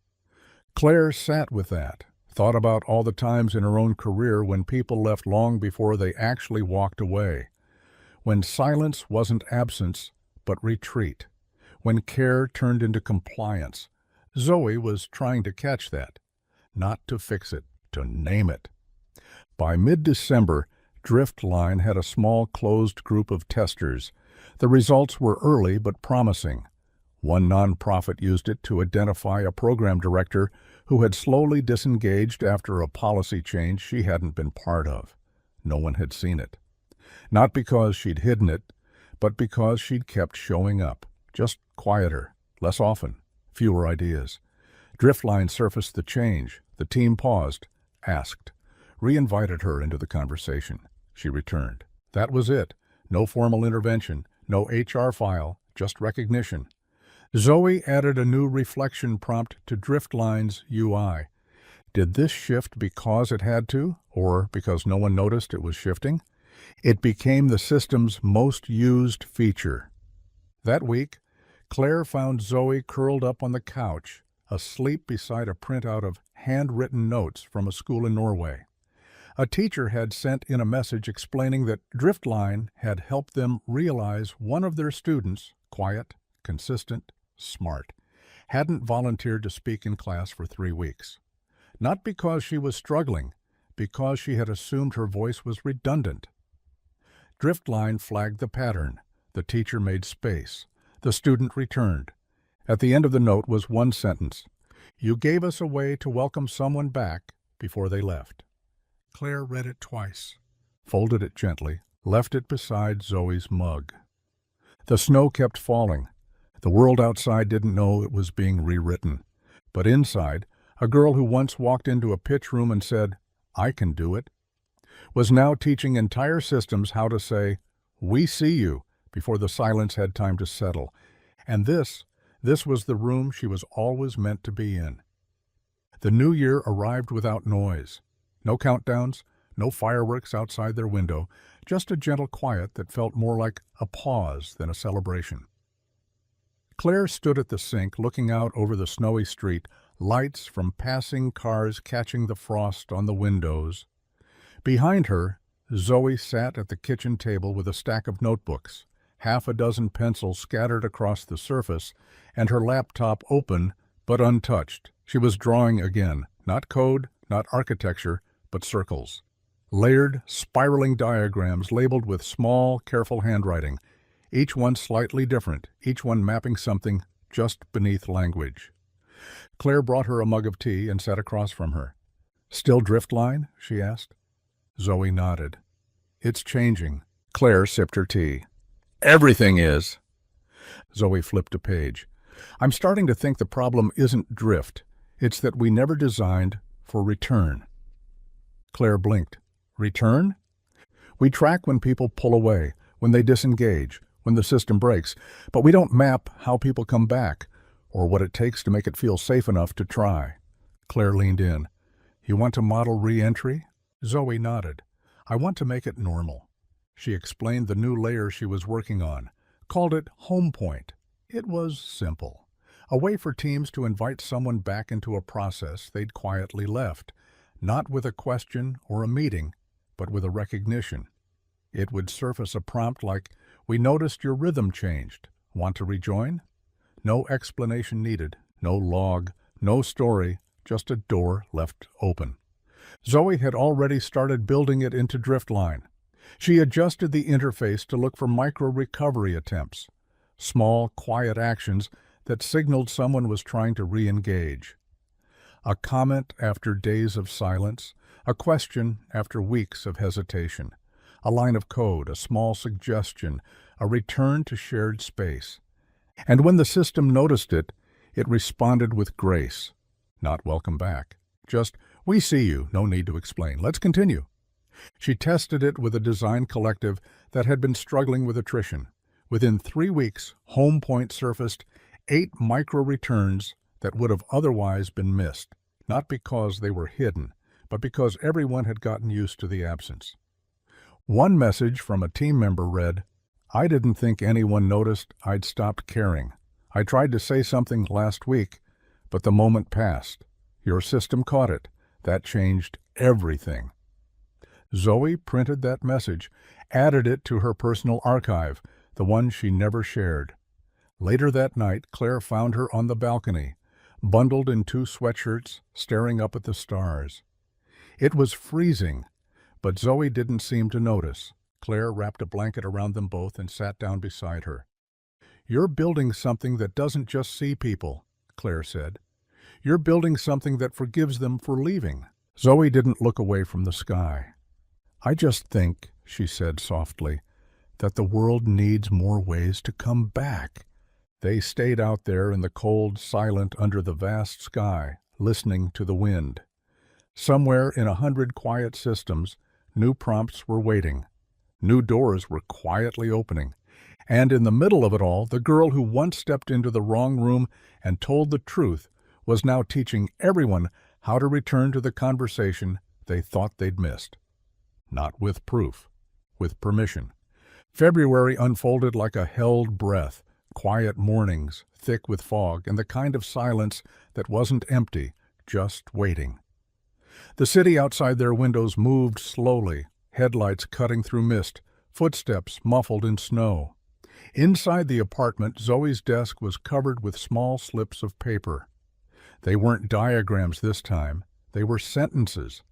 Claire sat with that, thought about all the times in her own career when people left long before they actually walked away, when silence wasn't absence but retreat, when care turned into compliance. Zoe was trying to catch that, not to fix it, to name it. By mid-December, Driftline had a small closed group of testers. The results were early but promising. One nonprofit used it to identify a program director who had slowly disengaged after a policy change she hadn't been part of. No one had seen it. Not because she'd hidden it, but because she'd kept showing up, just quieter, less often, fewer ideas. Driftline surfaced the change. The team paused, asked, re-invited her into the conversation. She returned. That was it. No formal intervention, no HR file, just recognition. Zoe added a new reflection prompt to Driftline's UI. Did this shift because it had to, or because no one noticed it was shifting? It became the system's most used feature. That week, Claire found Zoe curled up on the couch, asleep beside a printout of handwritten notes from a school in Norway. A teacher had sent in a message explaining that Driftline had helped them realize one of their students, quiet, consistent, smart, hadn't volunteered to speak in class for 3 weeks. Not because she was struggling, because she had assumed her voice was redundant. Driftline flagged the pattern. The teacher made space. The student returned. At the end of the note was one sentence. "You gave us a way to welcome someone back before they left." Claire read it twice, folded it gently, left it beside Zoe's mug. The snow kept falling. The world outside didn't know it was being rewritten. But inside, a girl who once walked into a pitch room and said, "I can do it," was now teaching entire systems how to say, "We see you," before the silence had time to settle. And this was the room she was always meant to be in. The new year arrived without noise. No countdowns, no fireworks outside their window, just a gentle quiet that felt more like a pause than a celebration. Claire stood at the sink looking out over the snowy street, lights from passing cars catching the frost on the windows. Behind her, Zoe sat at the kitchen table with a stack of notebooks, half a dozen pencils scattered across the surface, and her laptop open but untouched. She was drawing again, not code, not architecture, but circles. Layered, spiraling diagrams labeled with small, careful handwriting, each one slightly different, each one mapping something just beneath language. Claire brought her a mug of tea and sat across from her. "Still Driftline?" she asked. Zoe nodded. "It's changing." Claire sipped her tea. "Everything is." Zoe flipped a page. "I'm starting to think the problem isn't drift. It's that we never designed for return." Claire blinked. "Return?" "We track when people pull away, when they disengage, when the system breaks, but we don't map how people come back, or what it takes to make it feel safe enough to try." Claire leaned in. "You want to model re-entry?" Zoe nodded. "I want to make it normal." She explained the new layer she was working on, called it Home Point. It was simple. A way for teams to invite someone back into a process they'd quietly left, not with a question or a meeting, but with a recognition. It would surface a prompt like, "We noticed your rhythm changed. Want to rejoin?" No explanation needed, no log, no story, just a door left open. Zoe had already started building it into Driftline. She adjusted the interface to look for micro-recovery attempts, small, quiet actions that signaled someone was trying to re-engage. A comment after days of silence, a question after weeks of hesitation, a line of code, a small suggestion, a return to shared space. And when the system noticed it, it responded with grace. Not welcome back. Just, we see you, no need to explain. Let's continue. She tested it with a design collective that had been struggling with attrition. Within 3 weeks, Home Point surfaced 8 micro-returns that would have otherwise been missed, not because they were hidden, but because everyone had gotten used to the absence. One message from a team member read, "I didn't think anyone noticed I'd stopped caring. I tried to say something last week, but the moment passed. Your system caught it. That changed everything." Zoe printed that message, added it to her personal archive, the one she never shared. Later that night, Claire found her on the balcony, bundled in 2 sweatshirts, staring up at the stars. It was freezing, but Zoe didn't seem to notice. Claire wrapped a blanket around them both and sat down beside her. "You're building something that doesn't just see people," Claire said. "You're building something that forgives them for leaving." Zoe didn't look away from the sky. "I just think," she said softly, "that the world needs more ways to come back." They stayed out there in the cold, silent, under the vast sky, listening to the wind. Somewhere in 100 quiet systems, new prompts were waiting. New doors were quietly opening. And in the middle of it all, the girl who once stepped into the wrong room and told the truth was now teaching everyone how to return to the conversation they thought they'd missed. Not with proof, with permission. February unfolded like a held breath, quiet mornings, thick with fog, and the kind of silence that wasn't empty, just waiting. The city outside their windows moved slowly, headlights cutting through mist, footsteps muffled in snow. Inside the apartment, Zoe's desk was covered with small slips of paper. They weren't diagrams this time. They were sentences,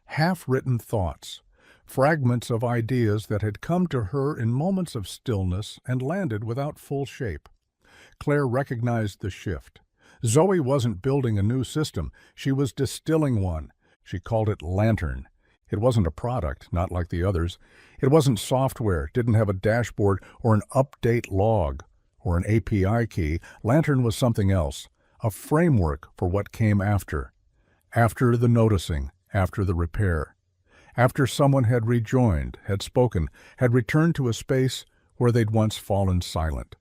half-written thoughts, fragments of ideas that had come to her in moments of stillness and landed without full shape. Claire recognized the shift. Zoe wasn't building a new system. She was distilling one. She called it Lantern. It wasn't a product, not like the others. It wasn't software, didn't have a dashboard or an update log or an API key. Lantern was something else, a framework for what came after. After the noticing, after the repair. After someone had rejoined, had spoken, had returned to a space where they'd once fallen silent.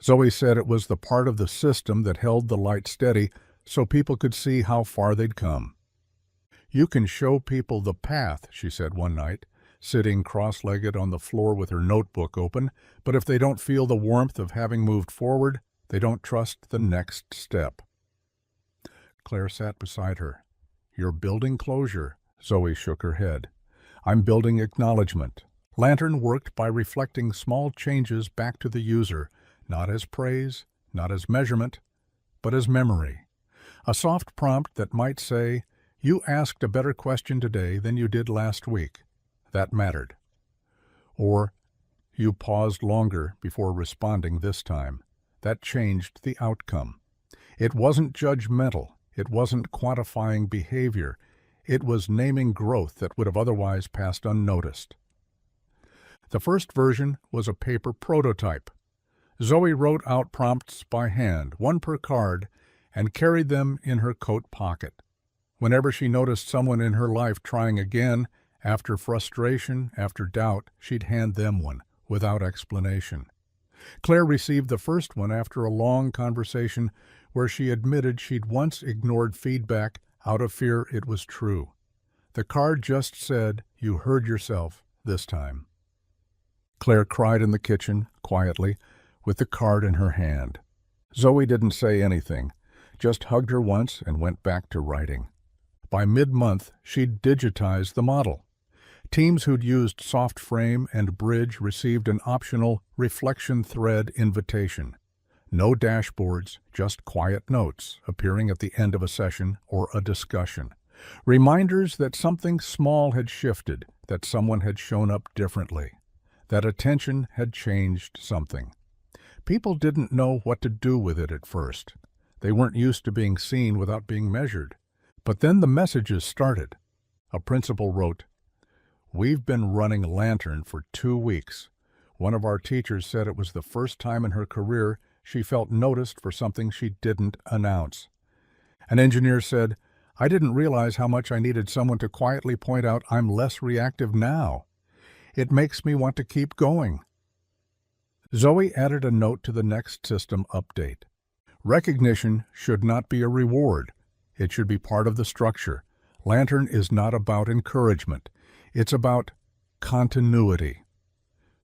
Zoe said it was the part of the system that held the light steady so people could see how far they'd come. "You can show people the path," she said one night, sitting cross-legged on the floor with her notebook open, "but if they don't feel the warmth of having moved forward, they don't trust the next step." Claire sat beside her. "You're building closure." Zoe shook her head. "I'm building acknowledgement." Lantern worked by reflecting small changes back to the user, not as praise, not as measurement, but as memory. A soft prompt that might say, "You asked a better question today than you did last week. That mattered." Or, "You paused longer before responding this time. That changed the outcome." It wasn't judgmental. It wasn't quantifying behavior. It was naming growth that would have otherwise passed unnoticed. The first version was a paper prototype. Zoe wrote out prompts by hand, one per card, and carried them in her coat pocket. Whenever she noticed someone in her life trying again, after frustration, after doubt, she'd hand them one, without explanation. Claire received the first one after a long conversation where she admitted she'd once ignored feedback out of fear it was true. The card just said, "You heard yourself this time." Claire cried in the kitchen, quietly, with the card in her hand. Zoe didn't say anything, just hugged her once and went back to writing. By mid-month, she'd digitized the model. Teams who'd used Soft Frame and Bridge received an optional reflection thread invitation. No dashboards, just quiet notes appearing at the end of a session or a discussion. Reminders that something small had shifted, that someone had shown up differently, that attention had changed something. People didn't know what to do with it at first. They weren't used to being seen without being measured. But then the messages started. A principal wrote, "We've been running Lantern for 2 weeks. One of our teachers said it was the first time in her career she felt noticed for something she didn't announce." An engineer said, "I didn't realize how much I needed someone to quietly point out I'm less reactive now. It makes me want to keep going." Zoe added a note to the next system update. Recognition should not be a reward. It should be part of the structure. Lantern is not about encouragement. It's about continuity.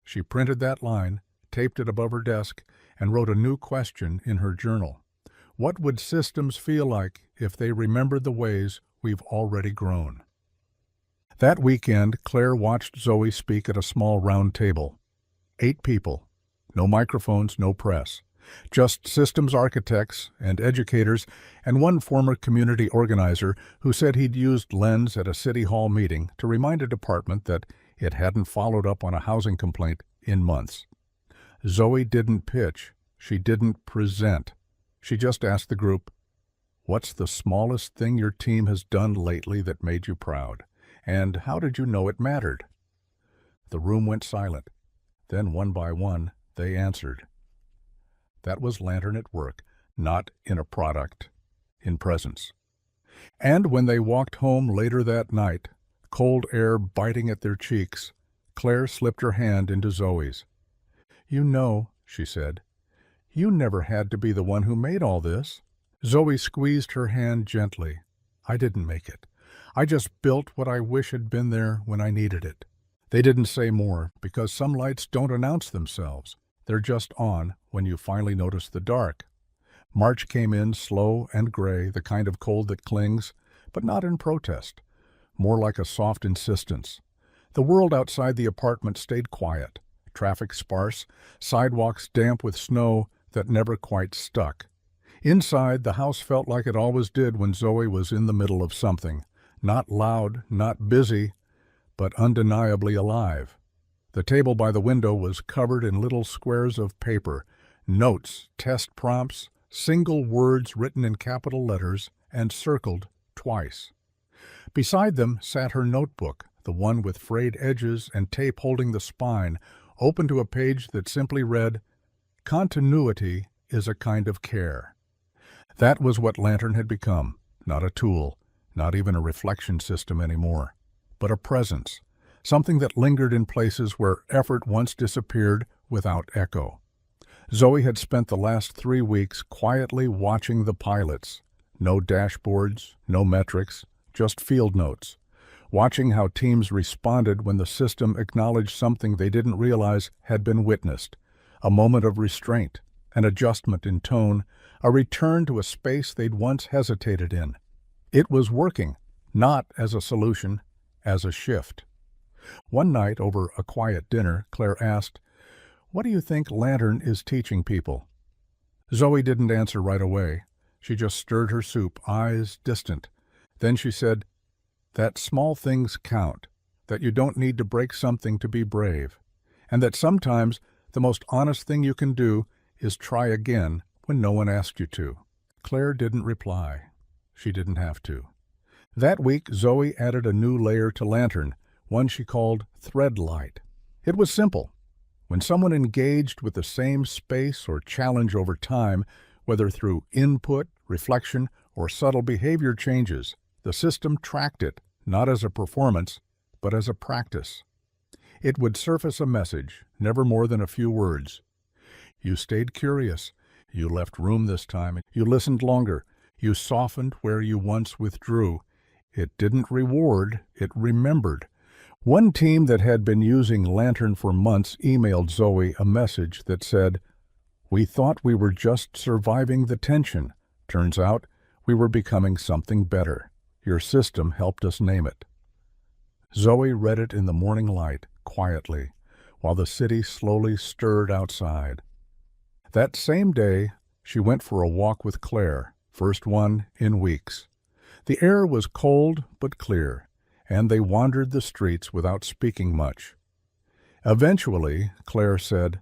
She printed that line, taped it above her desk, and wrote a new question in her journal. What would systems feel like if they remembered the ways we've already grown? That weekend, Claire watched Zoe speak at a small round table. 8 people. No microphones, no press. Just systems architects and educators and one former community organizer who said he'd used Lens at a city hall meeting to remind a department that it hadn't followed up on a housing complaint in months. Zoe didn't pitch. She didn't present. She just asked the group, "What's the smallest thing your team has done lately that made you proud? And how did you know it mattered?" The room went silent. Then, one by one, they answered. That was Lantern at work, not in a product, in presence. And when they walked home later that night, cold air biting at their cheeks, Claire slipped her hand into Zoe's. "You know," she said, "you never had to be the one who made all this." Zoe squeezed her hand gently. "I didn't make it. I just built what I wish had been there when I needed it." They didn't say more, because some lights don't announce themselves. They're just on when you finally notice the dark. March came in slow and gray, the kind of cold that clings, but not in protest, more like a soft insistence. The world outside the apartment stayed quiet, traffic sparse, sidewalks damp with snow that never quite stuck. Inside, the house felt like it always did when Zoe was in the middle of something, not loud, not busy, but undeniably alive. The table by the window was covered in little squares of paper, notes, test prompts, single words written in capital letters and circled twice. Beside them sat her notebook, the one with frayed edges and tape holding the spine, open to a page that simply read, "Continuity is a kind of care." That was what Lantern had become, not a tool, not even a reflection system anymore, but a presence. Something that lingered in places where effort once disappeared without echo. Zoe had spent the last 3 weeks quietly watching the pilots. No dashboards, no metrics, just field notes. Watching how teams responded when the system acknowledged something they didn't realize had been witnessed. A moment of restraint, an adjustment in tone, a return to a space they'd once hesitated in. It was working, not as a solution, as a shift. One night, over a quiet dinner, Claire asked, "What do you think Lantern is teaching people?" Zoe didn't answer right away. She just stirred her soup, eyes distant. Then she said, "That small things count, that you don't need to break something to be brave, and that sometimes the most honest thing you can do is try again when no one asked you to." Claire didn't reply. She didn't have to. That week, Zoe added a new layer to Lantern, one she called thread light. It was simple. When someone engaged with the same space or challenge over time, whether through input, reflection, or subtle behavior changes, the system tracked it, not as a performance, but as a practice. It would surface a message, never more than a few words. "You stayed curious. You left room this time. You listened longer. You softened where you once withdrew." It didn't reward, it remembered. One team that had been using Lantern for months emailed Zoe a message that said, "We thought we were just surviving the tension. Turns out we were becoming something better. Your system helped us name it." Zoe read it in the morning light, quietly, while the city slowly stirred outside. That same day, she went for a walk with Claire, first one in weeks. The air was cold but clear, and they wandered the streets without speaking much. Eventually, Claire said,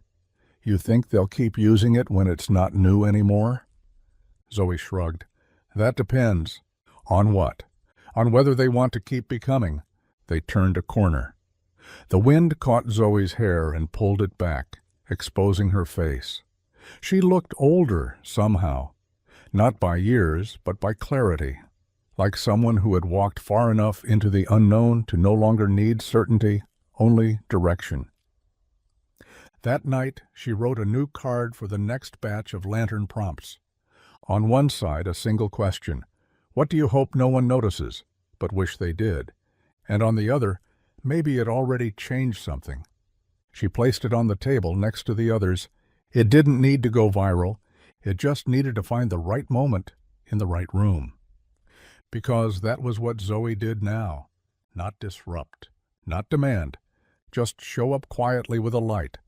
"You think they'll keep using it when it's not new anymore?" Zoe shrugged. "That depends. On what? On whether they want to keep becoming. They turned a corner. The wind caught Zoe's hair and pulled it back, exposing her face. She looked older, somehow. Not by years, but by clarity. Like someone who had walked far enough into the unknown to no longer need certainty, only direction. That night, she wrote a new card for the next batch of lantern prompts. On one side, a single question. What do you hope no one notices, but wish they did? And on the other, maybe it already changed something. She placed it on the table next to the others. It didn't need to go viral. It just needed to find the right moment in the right room. Because that was what Zoe did now. Not disrupt, not demand. Just show up quietly with a light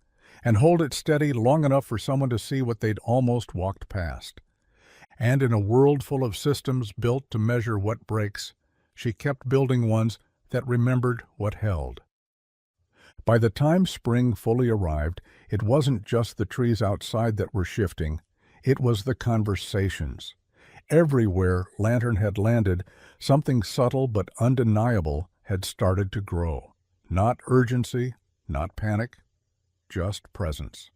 and hold it steady long enough for someone to see what they'd almost walked past. And in a world full of systems built to measure what breaks, she kept building ones that remembered what held. By the time spring fully arrived, it wasn't just the trees outside that were shifting, it was the conversations. Everywhere Lantern had landed, something subtle but undeniable had started to grow. Not urgency, not panic, just presence.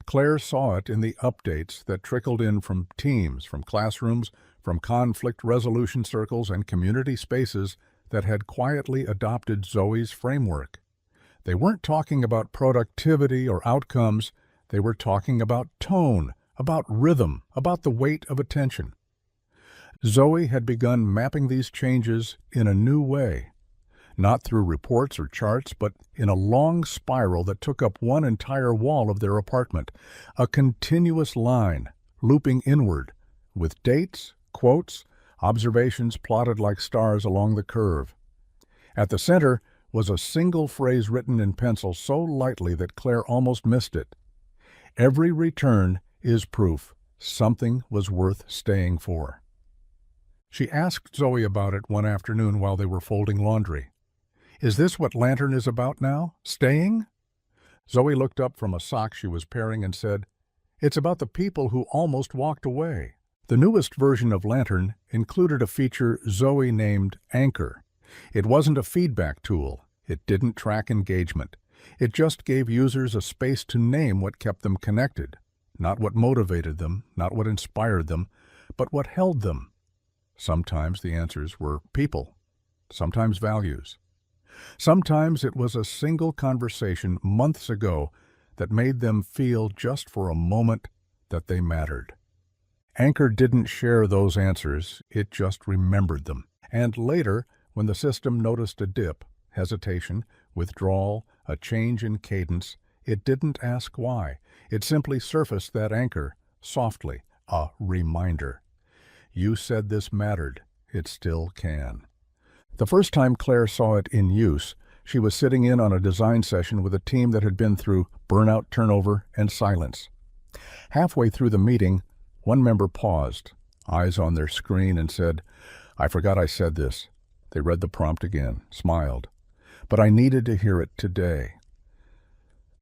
Claire saw it in the updates that trickled in from teams, from classrooms, from conflict resolution circles and community spaces that had quietly adopted Zoe's framework. They weren't talking about productivity or outcomes, they were talking about tone, about rhythm, about the weight of attention. Zoe had begun mapping these changes in a new way, not through reports or charts, but in a long spiral that took up one entire wall of their apartment, a continuous line, looping inward, with dates, quotes, observations plotted like stars along the curve. At the center was a single phrase written in pencil so lightly that Claire almost missed it. Every return is proof something was worth staying for. She asked Zoe about it one afternoon while they were folding laundry. Is this what Lantern is about now? Staying? Zoe looked up from a sock she was paring and said, It's about the people who almost walked away. The newest version of Lantern included a feature Zoe named Anchor. It wasn't a feedback tool. It didn't track engagement. It just gave users a space to name what kept them connected. Not what motivated them, not what inspired them, but what held them. Sometimes the answers were people, sometimes values. Sometimes it was a single conversation months ago that made them feel just for a moment that they mattered. Anchor didn't share those answers, it just remembered them. And later, when the system noticed a dip, hesitation, withdrawal, a change in cadence, it didn't ask why. It simply surfaced that anchor, softly, a reminder. You said this mattered. It still can. The first time Claire saw it in use, she was sitting in on a design session with a team that had been through burnout, turnover, and silence. Halfway through the meeting, one member paused, eyes on their screen, and said, I forgot I said this. They read the prompt again, smiled. But I needed to hear it today.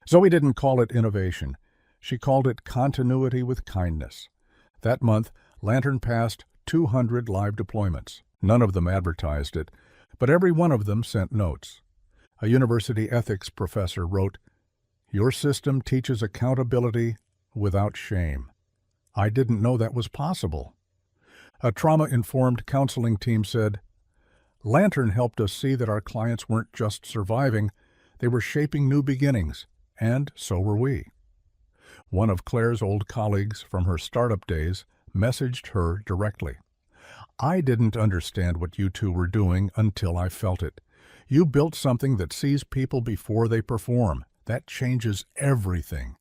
Zoe didn't call it innovation. She called it continuity with kindness. That month, Lantern passed 200 live deployments. None of them advertised it, but every one of them sent notes. A university ethics professor wrote, Your system teaches accountability without shame. I didn't know that was possible. A trauma-informed counseling team said, Lantern helped us see that our clients weren't just surviving, they were shaping new beginnings, and so were we. One of Claire's old colleagues from her startup days messaged her directly. I didn't understand what you two were doing until I felt it. You built something that sees people before they perform. That changes everything.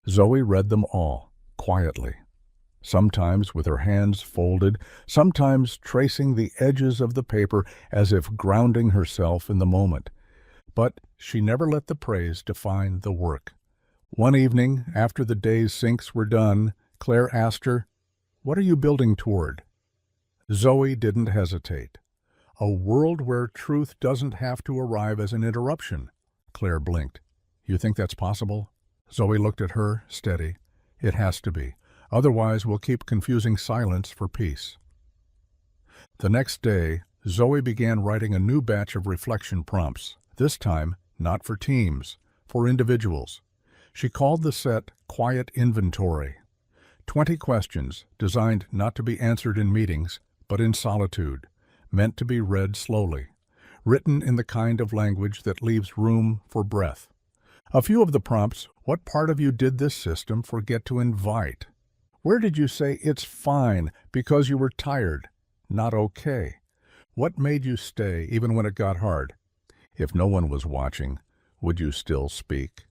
Zoe read them all, quietly. Sometimes with her hands folded, sometimes tracing the edges of the paper as if grounding herself in the moment. But she never let the praise define the work. One evening, after the day's syncs were done, Claire asked her, What are you building toward? Zoe didn't hesitate. A world where truth doesn't have to arrive as an interruption. Claire blinked. You think that's possible? Zoe looked at her, steady. It has to be. Otherwise, we'll keep confusing silence for peace. The next day, Zoe began writing a new batch of reflection prompts, this time not for teams, for individuals. She called the set Quiet Inventory. 20 questions designed not to be answered in meetings, but in solitude, meant to be read slowly, written in the kind of language that leaves room for breath. A few of the prompts: what part of you did this system forget to invite? Where did you say it's fine because you were tired, not okay? What made you stay even when it got hard? If no one was watching, would you still speak?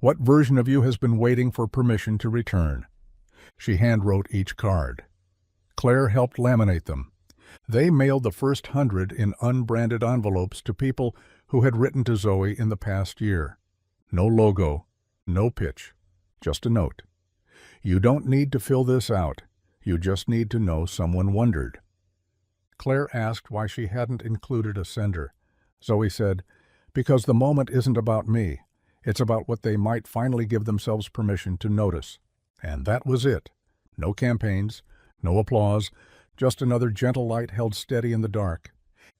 What version of you has been waiting for permission to return? She handwrote each card. Claire helped laminate them. They mailed the first 100 in unbranded envelopes to people who had written to Zoe in the past year. No logo, no pitch, just a note. You don't need to fill this out. You just need to know someone wondered. Claire asked why she hadn't included a sender. Zoe said, because the moment isn't about me. It's about what they might finally give themselves permission to notice. And that was it. No campaigns, no applause, just another gentle light held steady in the dark.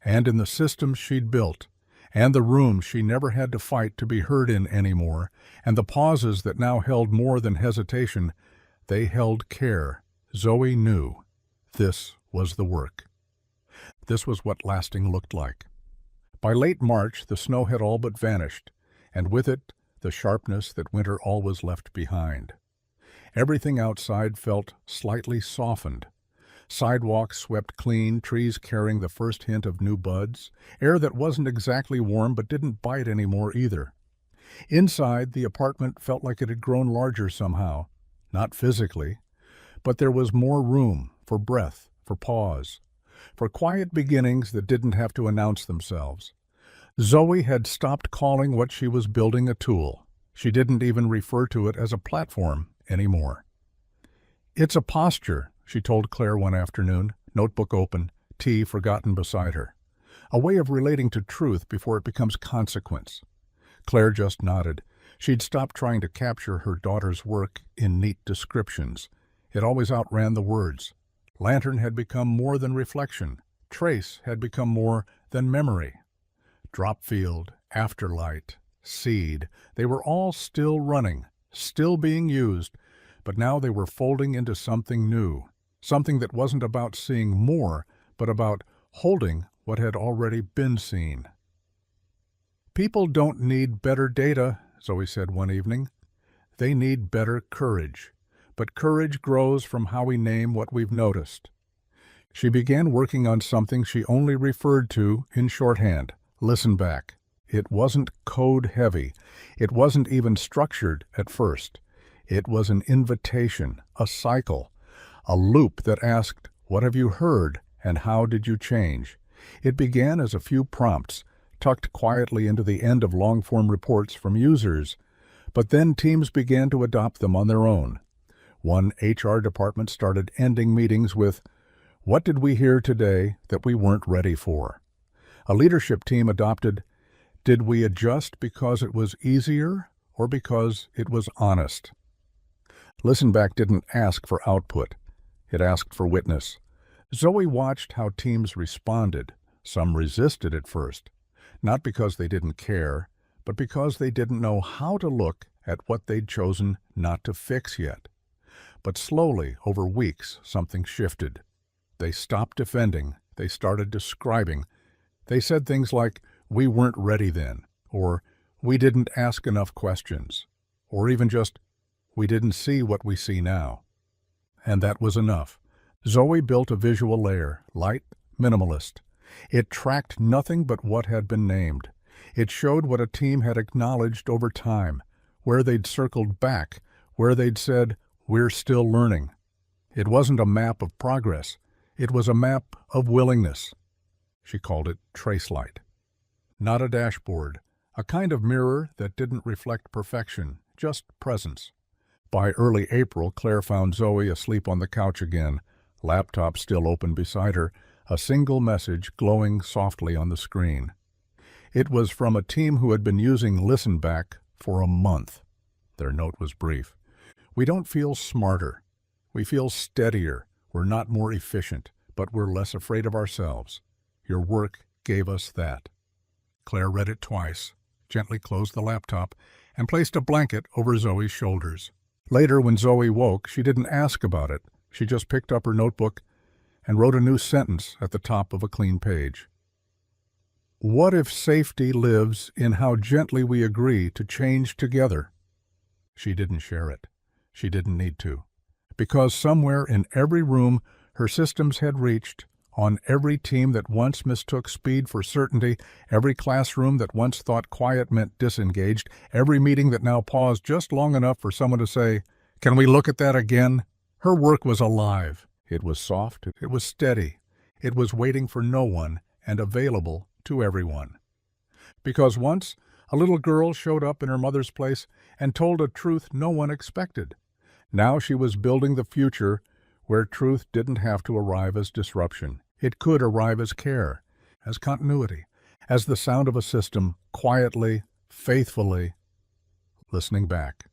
And in the systems she'd built, and the rooms she never had to fight to be heard in anymore, and the pauses that now held more than hesitation, they held care. Zoe knew this was the work. This was what lasting looked like. By late March, the snow had all but vanished, and with it, the sharpness that winter always left behind. Everything outside felt slightly softened. Sidewalks swept clean, trees carrying the first hint of new buds, air that wasn't exactly warm but didn't bite anymore either. Inside, the apartment felt like it had grown larger somehow, not physically, but there was more room for breath, for pause, for quiet beginnings that didn't have to announce themselves. Zoe had stopped calling what she was building a tool. She didn't even refer to it as a platform anymore. It's a posture, she told Claire one afternoon, notebook open, tea forgotten beside her. A way of relating to truth before it becomes consequence. Claire just nodded. She'd stopped trying to capture her daughter's work in neat descriptions. It always outran the words. Lantern had become more than reflection. Trace had become more than memory. Drop field, afterlight, seed, they were all still running, still being used, but now they were folding into something new, something that wasn't about seeing more, but about holding what had already been seen. People don't need better data, Zoe said one evening. They need better courage. But courage grows from how we name what we've noticed. She began working on something she only referred to in shorthand. Listen back. It wasn't code-heavy. It wasn't even structured at first. It was an invitation, a cycle, a loop that asked, what have you heard and how did you change? It began as a few prompts, tucked quietly into the end of long-form reports from users, but then teams began to adopt them on their own. One HR department started ending meetings with, what did we hear today that we weren't ready for? A leadership team adopted, did we adjust because it was easier or because it was honest? Listen Back didn't ask for output. It asked for witness. Zoe watched how teams responded. Some resisted at first, not because they didn't care, but because they didn't know how to look at what they'd chosen not to fix yet. But slowly, over weeks, something shifted. They stopped defending. They started describing. They said things like, we weren't ready then, or we didn't ask enough questions, or even just, we didn't see what we see now. And that was enough. Zoe built a visual layer, light, minimalist. It tracked nothing but what had been named. It showed what a team had acknowledged over time, where they'd circled back, where they'd said, we're still learning. It wasn't a map of progress. It was a map of willingness. She called it Tracelight. Not a dashboard, a kind of mirror that didn't reflect perfection, just presence. By early April, Claire found Zoe asleep on the couch again, laptop still open beside her, a single message glowing softly on the screen. It was from a team who had been using Listen Back for a month. Their note was brief. We don't feel smarter. We feel steadier. We're not more efficient, but we're less afraid of ourselves. Your work gave us that." Claire read it twice, gently closed the laptop, and placed a blanket over Zoe's shoulders. Later, when Zoe woke, she didn't ask about it. She just picked up her notebook and wrote a new sentence at the top of a clean page. "What if safety lives in how gently we agree to change together?" She didn't share it. She didn't need to. Because somewhere in every room her systems had reached, on every team that once mistook speed for certainty, every classroom that once thought quiet meant disengaged, every meeting that now paused just long enough for someone to say, "Can we look at that again?" Her work was alive. It was soft. It was steady. It was waiting for no one and available to everyone. Because once a little girl showed up in her mother's place and told a truth no one expected. Now she was building the future where truth didn't have to arrive as disruption. It could arrive as care, as continuity, as the sound of a system quietly, faithfully listening back.